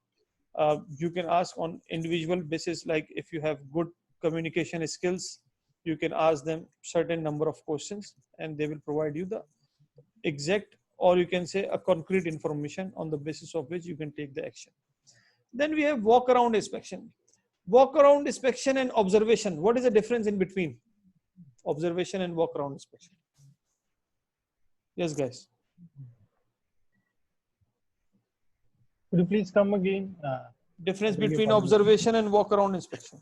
You can ask on individual basis, like if you have good communication skills, you can ask them certain number of questions, and they will provide you the exact, or you can say a concrete information on the basis of which you can take the action. Then we have walk around inspection. Walk around inspection and observation. What is the difference in between observation and walk around inspection? Yes, guys. Could you please come again? Difference between observation and walk around inspection.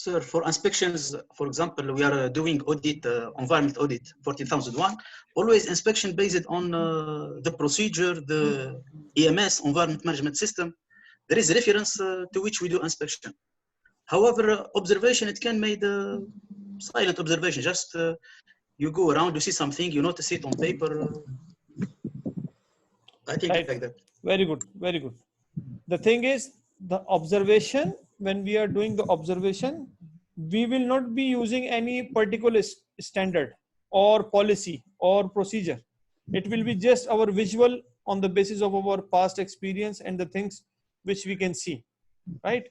Sir, for inspections, for example, we are doing audit, environment audit 14001. Always inspection based on the procedure, the EMS, environment management system. There is a reference to which we do inspection. However, observation, it can made silent observation. Just you go around, you see something, you notice it on paper. I think Right. like that. Very good. Very good. The thing is, the observation, when we are doing the observation, we will not be using any particular standard or policy or procedure. It will be just our visual on the basis of our past experience and the things which we can see, right?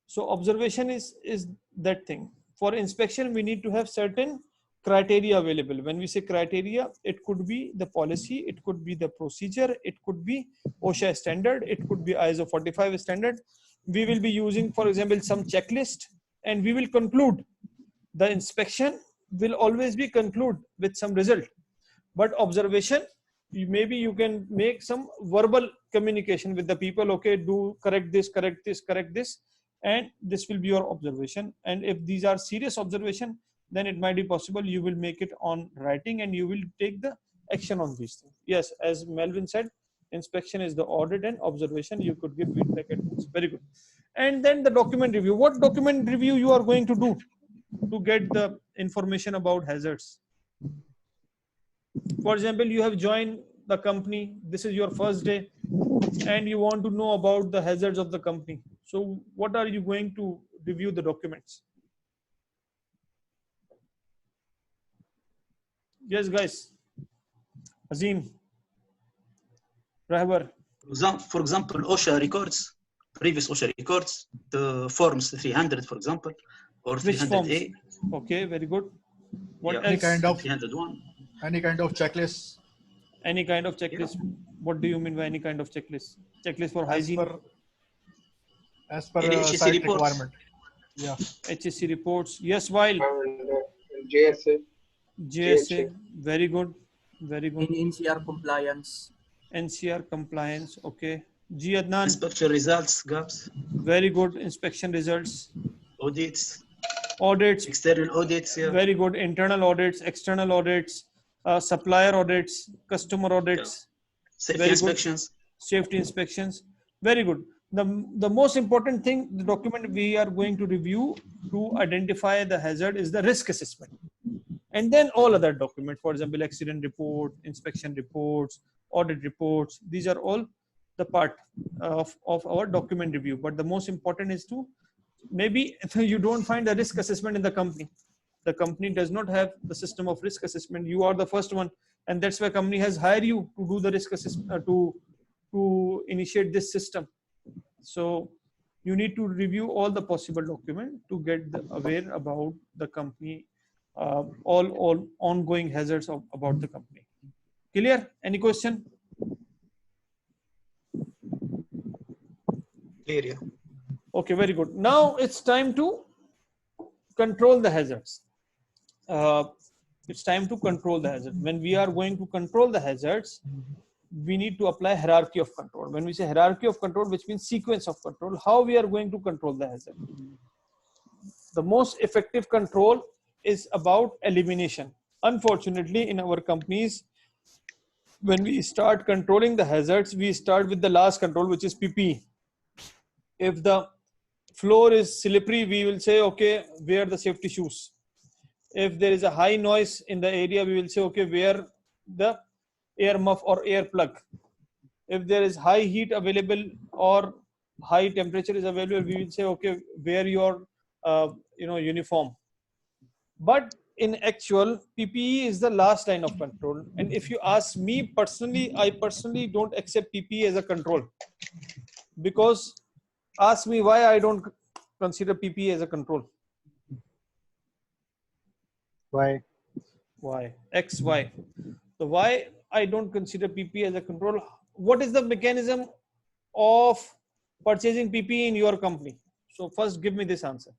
So observation is that thing. For inspection, we need to have certain criteria available. When we say criteria, it could be the policy, it could be the procedure, it could be OSHA standard, it could be ISO 45 standard. We will be using, for example, some checklist, and we will conclude. The inspection will always be conclude with some result. But observation, maybe you can make some verbal communication with the people. Okay, do correct this, correct this, correct this, and this will be your observation. And if these are serious observation, then it might be possible you will make it on writing and you will take the action on these things. Yes, as Melvin said, inspection is the audit, and observation you could give feedback at once. Very good. And then the document review. What document review you are going to do to get the information about hazards? For example, you have joined the company, this is your first day, and you want to know about the hazards of the company. So what are you going to review the documents? Yes, guys. Azim, Rahbar. For example, OSHA records, previous OSHA records, the forms 300, for example, or 300A. Okay, very good. What Yeah, else? Any kind of 301. Any kind of checklist. Any kind of checklist. Yeah. What do you mean by any kind of checklist? Checklist for As hygiene? As per Any HSE site reports? requirement. Yeah. HSC reports. Yes, while And JSA. JSA. Very good. Very good. In NCR compliance. NCR compliance. Okay. G Adnan. Inspection results, gaps, Very good. Inspection results. audits, Audits. external audits. Yeah. Very good. Internal audits, external audits, supplier audits, customer audits. Safety Very good. inspections. Safety inspections. Very good. The most important thing, the document we are going to review to identify the hazard is the risk assessment. And then all other documents, for example, accident report, inspection reports, audit reports, these are all the part of our document review. But the most important is to, maybe you don't find a risk assessment in the company. The company does not have the system of risk assessment. You are the first one, and that's why company has hired you to do the risk assessment, to initiate this system. So you need to review all the possible documents to get aware about the company, all ongoing hazards about the company. Clear? Any question? Clear, yeah. Okay, very good. Now it's time to control the hazards. It's time to control the hazard. When we are going to control the hazards, we need to apply hierarchy of control. When we say hierarchy of control, which means sequence of control, how we are going to control the hazard. The most effective control is about elimination. Unfortunately, in our companies, when we start controlling the hazards, we start with the last control, which is PPE. If the floor is slippery, we will say, okay, wear the safety shoes. If there is a high noise in the area, we will say, okay, wear the air muff or air plug. If there is high heat available or high temperature is available, we will say, okay, wear your uniform. But in actual, PPE is the last line of control. And if you ask me personally, I personally don't accept PPE as a control. Because ask me why I don't consider PPE as a control. Why? Why? X, Y. So why I don't consider PPE as a control? What is the mechanism of purchasing PPE in your company? So first give me this answer.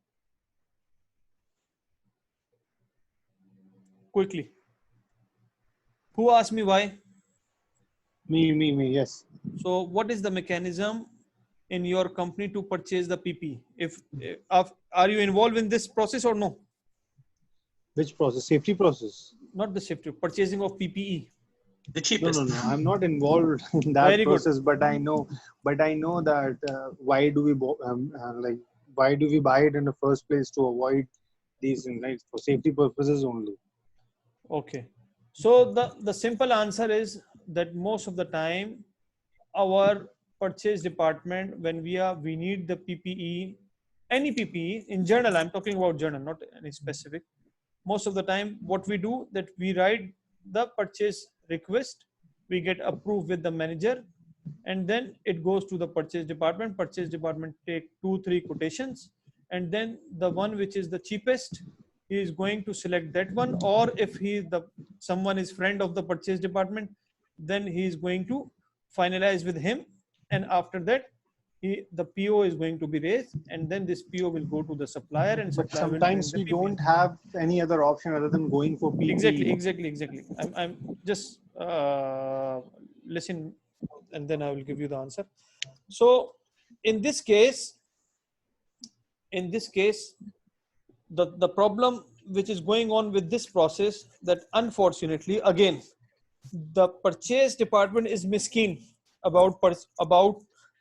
Quickly. Who asked me why? Me, yes. So what is the mechanism in your company to purchase the PPE? Are you involved in this process or no? Which process? Safety process? Not the safety, purchasing of PPE. The No, cheapest. no, no. I'm not involved in that Very good. process, but I know that why do we why do we buy it in the first place? To avoid these things, right? For safety purposes only. Okay. So the simple answer is that most of the time our purchase department, when we need the PPE, any PPE in general, I'm talking about general, not any specific. Most of the time what we do, that we write the purchase request, we get approved with the manager, and then it goes to the purchase department take 2-3 quotations, and then the one which is the cheapest, he is going to select that one, or if someone is friend of the purchase department, then he is going to finalize with him, and after that the PO is going to be raised, and then this PO will go to the supplier, and But supplier will bring sometimes the we PPE. don't have any other option other than going for PPE. Exactly. I'm just listen, and then I will give you the answer. So in this case, the problem which is going on with this process, that unfortunately again the purchase department is miskin about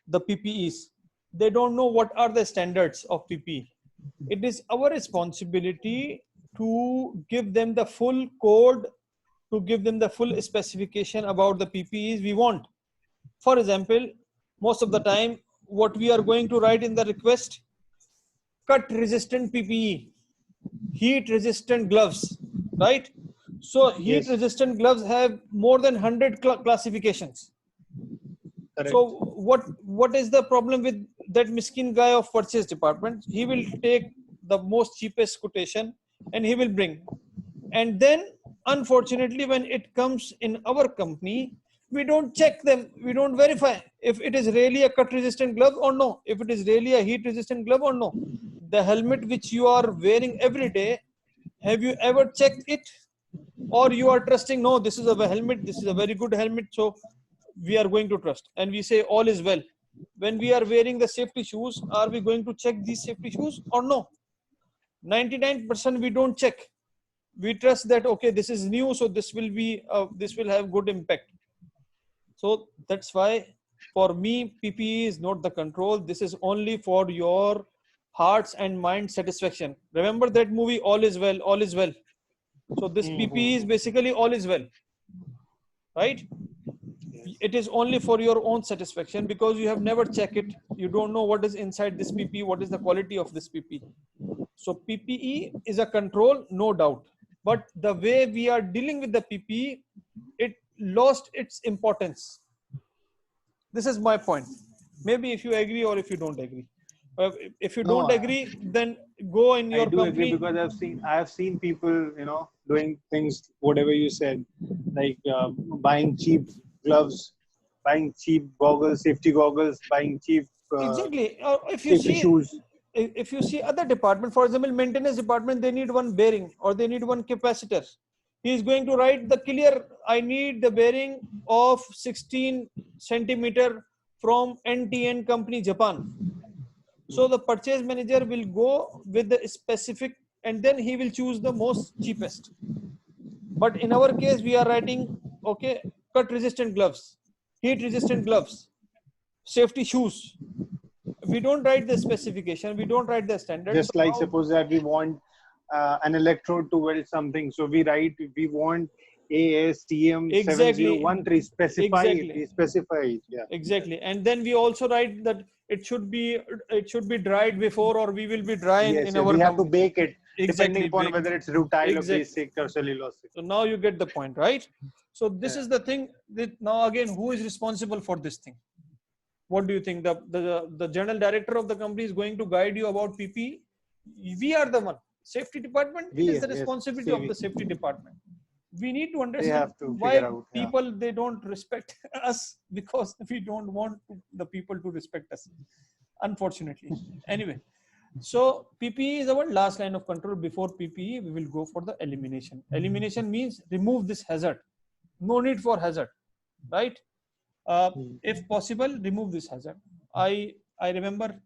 the PPEs. They don't know what are the standards of PPE. It is our responsibility to give them the full code, to give them the full specification about the PPEs we want. For example, most of the time what we are going to write in the request: cut resistant PPE, heat resistant gloves, right? So heat Yes. resistant gloves have more than 100 classifications. Correct. So what is the problem with that miskin guy of purchase department? He will take the most cheapest quotation and he will bring, and then unfortunately when it comes in our company, we don't check them, we don't verify if it is really a cut resistant glove or no, if it is really a heat resistant glove or no. The helmet which you are wearing every day, have you ever checked it? Or you are trusting, no, this is a helmet, this is a very good helmet, so we are going to trust, and we say all is well. When we are wearing the safety shoes, are we going to check these safety shoes or no? 99% we don't check. We trust that okay, this is new, so this will have good impact. So that's why for me PPE is not the control. This is only for your hearts and mind satisfaction. Remember that movie, All Is Well, All Is Well. So this PPE is basically all is well, right? It is only for your own satisfaction, because you have never checked it. You don't know what is inside this PPE, what is the quality of this PPE. So PPE is a control, no doubt. But the way we are dealing with the PPE, it lost its importance. This is my point. Maybe if you agree or if you don't agree. If you don't agree, then go in your I do company. agree, because I have seen people, doing things, whatever you said, like buying cheap gloves, buying cheap goggles, safety goggles, buying cheap Exactly. shoes. If you see other department, for example, maintenance department, they need one bearing or they need one capacitor. He is going to write the clear, I need the bearing of 16 centimeter from NTN company, Japan. So the purchase manager will go with the specific, and then he will choose the most cheapest. But in our case, we are writing, okay, cut resistant gloves, heat resistant gloves, safety shoes. We don't write the specification, we don't write the standards. Just like suppose that we want an electrode to weld something, so we want ASTM 7013 specify. Yeah. Exactly. And then we also write that it should be dried before, or we will be drying in our we have to bake it, exactly, depending upon whether it's rutile or basic or cellulosic. So now you get the point, right? So this is the thing that now again, who is responsible for this thing? What do you think? The general director of the company is going to guide you about PPE? We are the one. Safety department, it is the responsibility of the safety department. We need to understand why people, they don't respect us, because we don't want the people to respect us, unfortunately. Anyway, so PPE is our last line of control. Before PPE, we will go for the elimination. Elimination means remove this hazard. No need for hazard, right? If possible, remove this hazard. I I remember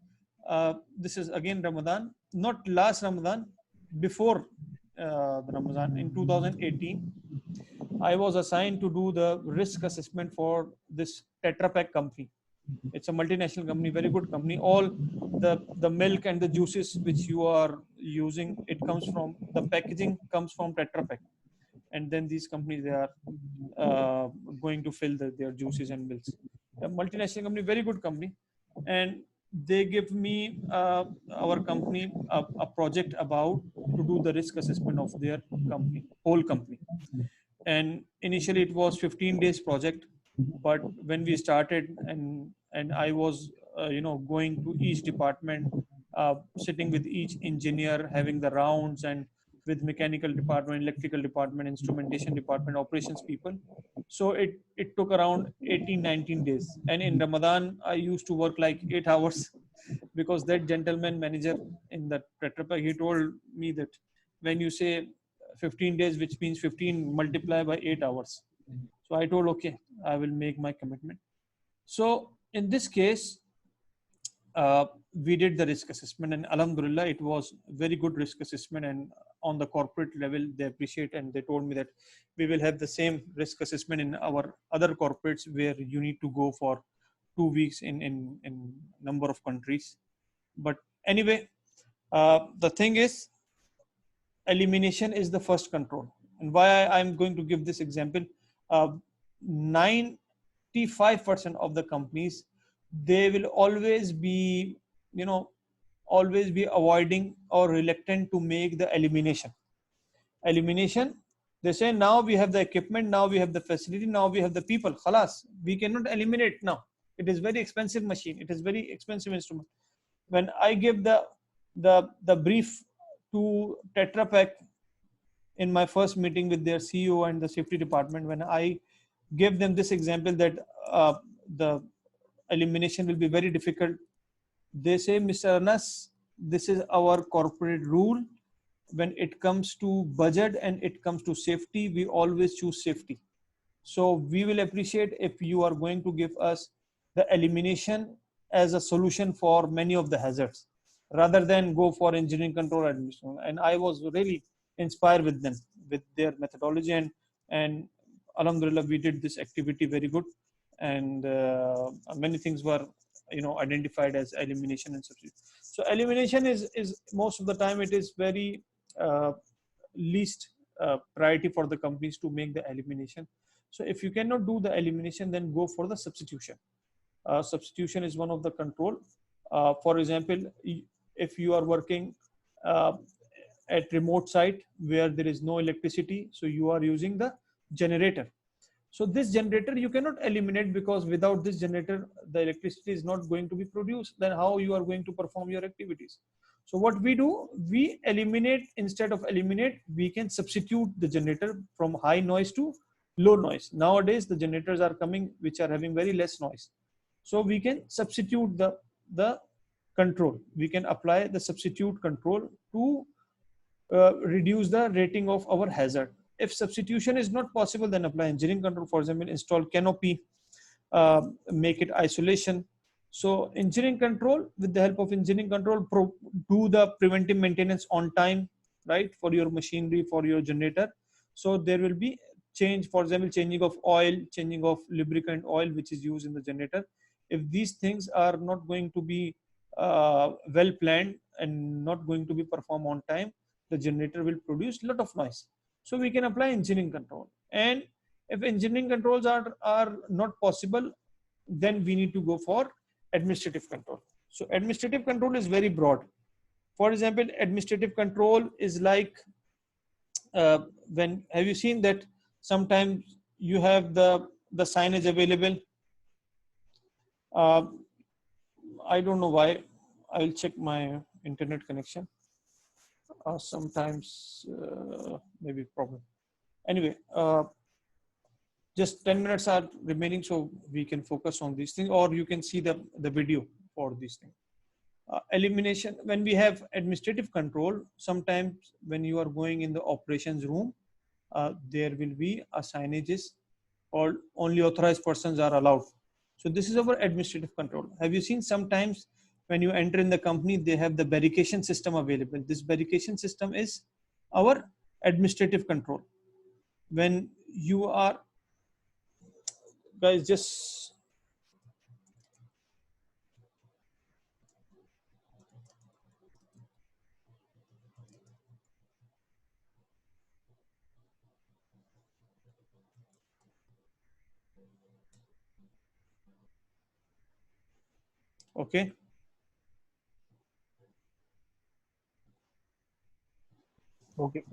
this is again Ramadan, not last Ramadan, before the Ramadan in 2018. I was assigned to do the risk assessment for this Tetra Pak company. It's a multinational company, very good company. All the milk and the juices which you are using, it comes from, the packaging comes from Tetra Pak, and then these companies, they are going to fill their juices and milks. A multinational company, very good company, and they give me our company a project about to do the risk assessment of their company, whole company. And initially it was 15 days project, but when we started, and I was going to each department, sitting with each engineer, having the rounds, and with mechanical department, electrical department, instrumentation department, operations people. So it took around 18, 19 days. And in Ramadan I used to work like 8 hours, because that gentleman manager in the Tetra Pak, he told me that when you say 15 days, which means 15 multiplied by 8 hours. So I told, okay, I will make my commitment. So in this case, we did the risk assessment, and alhamdulillah, it was very good risk assessment. And on the corporate level, they appreciate, and they told me that we will have the same risk assessment in our other corporates, where you need to go for 2 weeks in number of countries. But anyway, the thing is, elimination is the first control. And why I'm going to give this example, 95% of the companies, they will always be, always be avoiding or reluctant to make the elimination. They say, now we have the equipment, now we have the facility, now we have the people, khalas, we cannot eliminate now. It is very expensive machine, it is very expensive instrument. When I give the brief to Tetra Pak in my first meeting with their CEO and the safety department, when I gave them this example that the elimination will be very difficult, they say, Mr. Anas, this is our corporate rule. When it comes to budget and it comes to safety, we always choose safety. So we will appreciate if you are going to give us the elimination as a solution for many of the hazards, rather than go for engineering control admission. And I was really inspired with them, with their methodology, and alhamdulillah, we did this activity very good. And many things were identified as elimination and substitution. So elimination is most of the time, it is very least priority for the companies to make the elimination. So if you cannot do the elimination, then go for the substitution. Substitution is one of the control. For example, if you are working at remote site where there is no electricity, so you are using the generator. So this generator you cannot eliminate, because without this generator, the electricity is not going to be produced. Then how you are going to perform your activities? So what we do, we eliminate, instead of eliminate, we can substitute the generator from high noise to low noise. Nowadays, the generators are coming which are having very less noise. So we can substitute the control. We can apply the substitute control to reduce the rating of our hazard. If substitution is not possible, then apply engineering control. For example, install canopy, make it isolation. So engineering control, with the help of engineering control, do the preventive maintenance on time, right, for your machinery, for your generator. So there will be change, for example, changing of oil, changing of lubricant oil, which is used in the generator. If these things are not going to be well planned and not going to be performed on time, the generator will produce a lot of noise. So we can apply engineering control. And if engineering controls are not possible, then we need to go for administrative control. So administrative control is very broad. For example, administrative control is like, when, have you seen that sometimes you have the signage available? I don't know why. I'll check my internet connection. Sometimes maybe problem. Anyway, just 10 minutes are remaining, so we can focus on these things, or you can see the video for these things. Elimination, when we have administrative control, sometimes when you are going in the operations room, there will be a signages, or only authorized persons are allowed. So this is our administrative control. Have you seen sometimes when you enter in the company, they have the barricade system available. This barricade system is our administrative control. When you are, guys, just okay. Okay.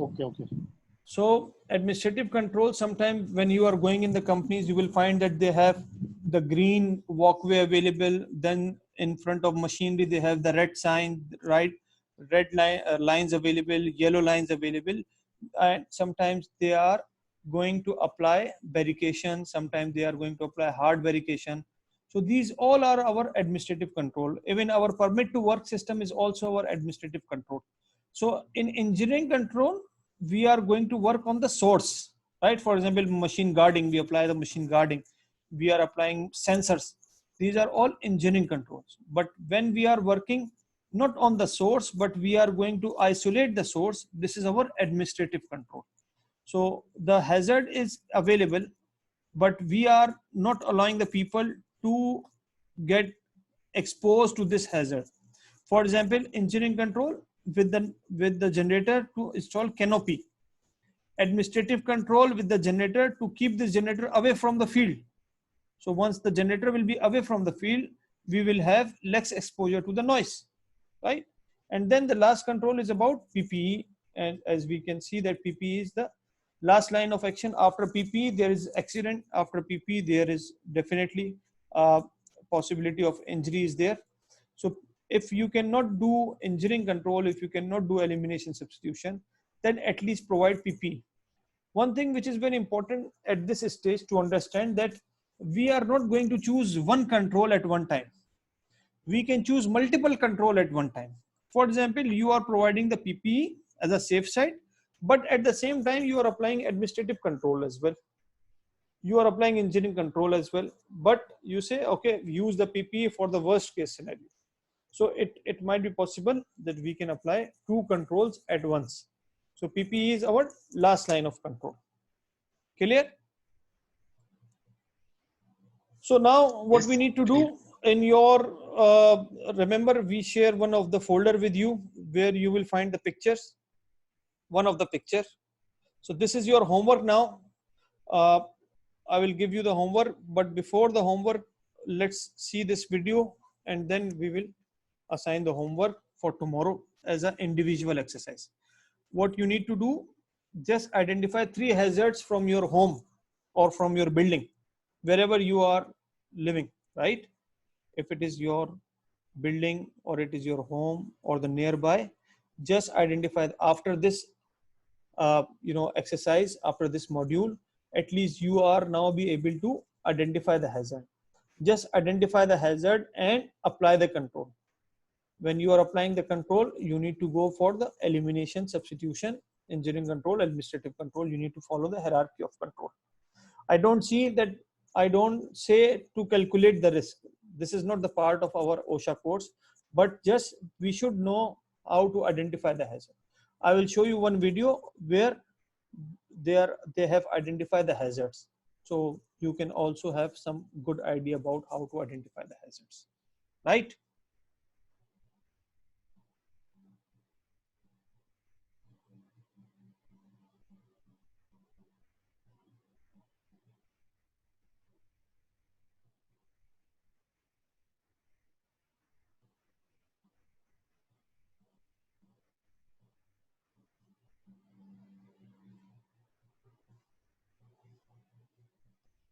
So administrative control, sometimes when you are going in the companies, you will find that they have the green walkway available. Then in front of machinery, they have the red sign, right? Red lines available, yellow lines available. And sometimes they are going to apply barricade. Sometimes they are going to apply hard barricade. So these all are our administrative control. Even our permit to work system is also our administrative control. So in engineering control, we are going to work on the source, right? For example, machine guarding, we apply the machine guarding. We are applying sensors. These are all engineering controls. But when we are working not on the source, but we are going to isolate the source, this is our administrative control. So the hazard is available, but we are not allowing the people to get exposed to this hazard. For example, engineering control with the generator to install canopy. Administrative control with the generator to keep this generator away from the field. So once the generator will be away from the field, we will have less exposure to the noise, right? And then the last control is about PPE. And as we can see that PPE is the last line of action. After PPE, there is accident. After PPE, there is definitely possibility of injury is there. So if you cannot do engineering control, if you cannot do elimination substitution, then at least provide PPE. One thing which is very important at this stage to understand that we are not going to choose one control at one time. We can choose multiple control at one time. For example, you are providing the PPE as a safe side, but at the same time, you are applying administrative control as well. You are applying engineering control as well, but you say, okay, use the PPE for the worst case scenario. So it might be possible that we can apply two controls at once. So PPE is our last line of control. Clear? So now what we need to do in your, remember we share one of the folder with you where you will find the pictures, one of the picture. So this is your homework now. I will give you the homework, but before the homework, let's see this video and then we will assign the homework for tomorrow as an individual exercise. What you need to do, just identify 3 hazards from your home or from your building, wherever you are living, right? If it is your building or it is your home or the nearby, just identify after this exercise, after this module, at least you are now be able to identify the hazard. Just identify the hazard and apply the control. When you are applying the control, you need to go for the elimination, substitution, engineering control, administrative control. You need to follow the hierarchy of control. I don't see that, I don't say to calculate the risk. This is not the part of our OSHA course, but just we should know how to identify the hazard. I will show you one video where they have identified the hazards. So you can also have some good idea about how to identify the hazards, right?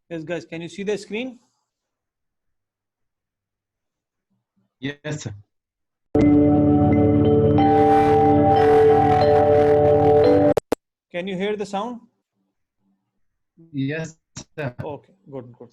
Yes, guys, can you see the screen? Yes, sir. Can you hear the sound? Yes, sir. Okay, good, good.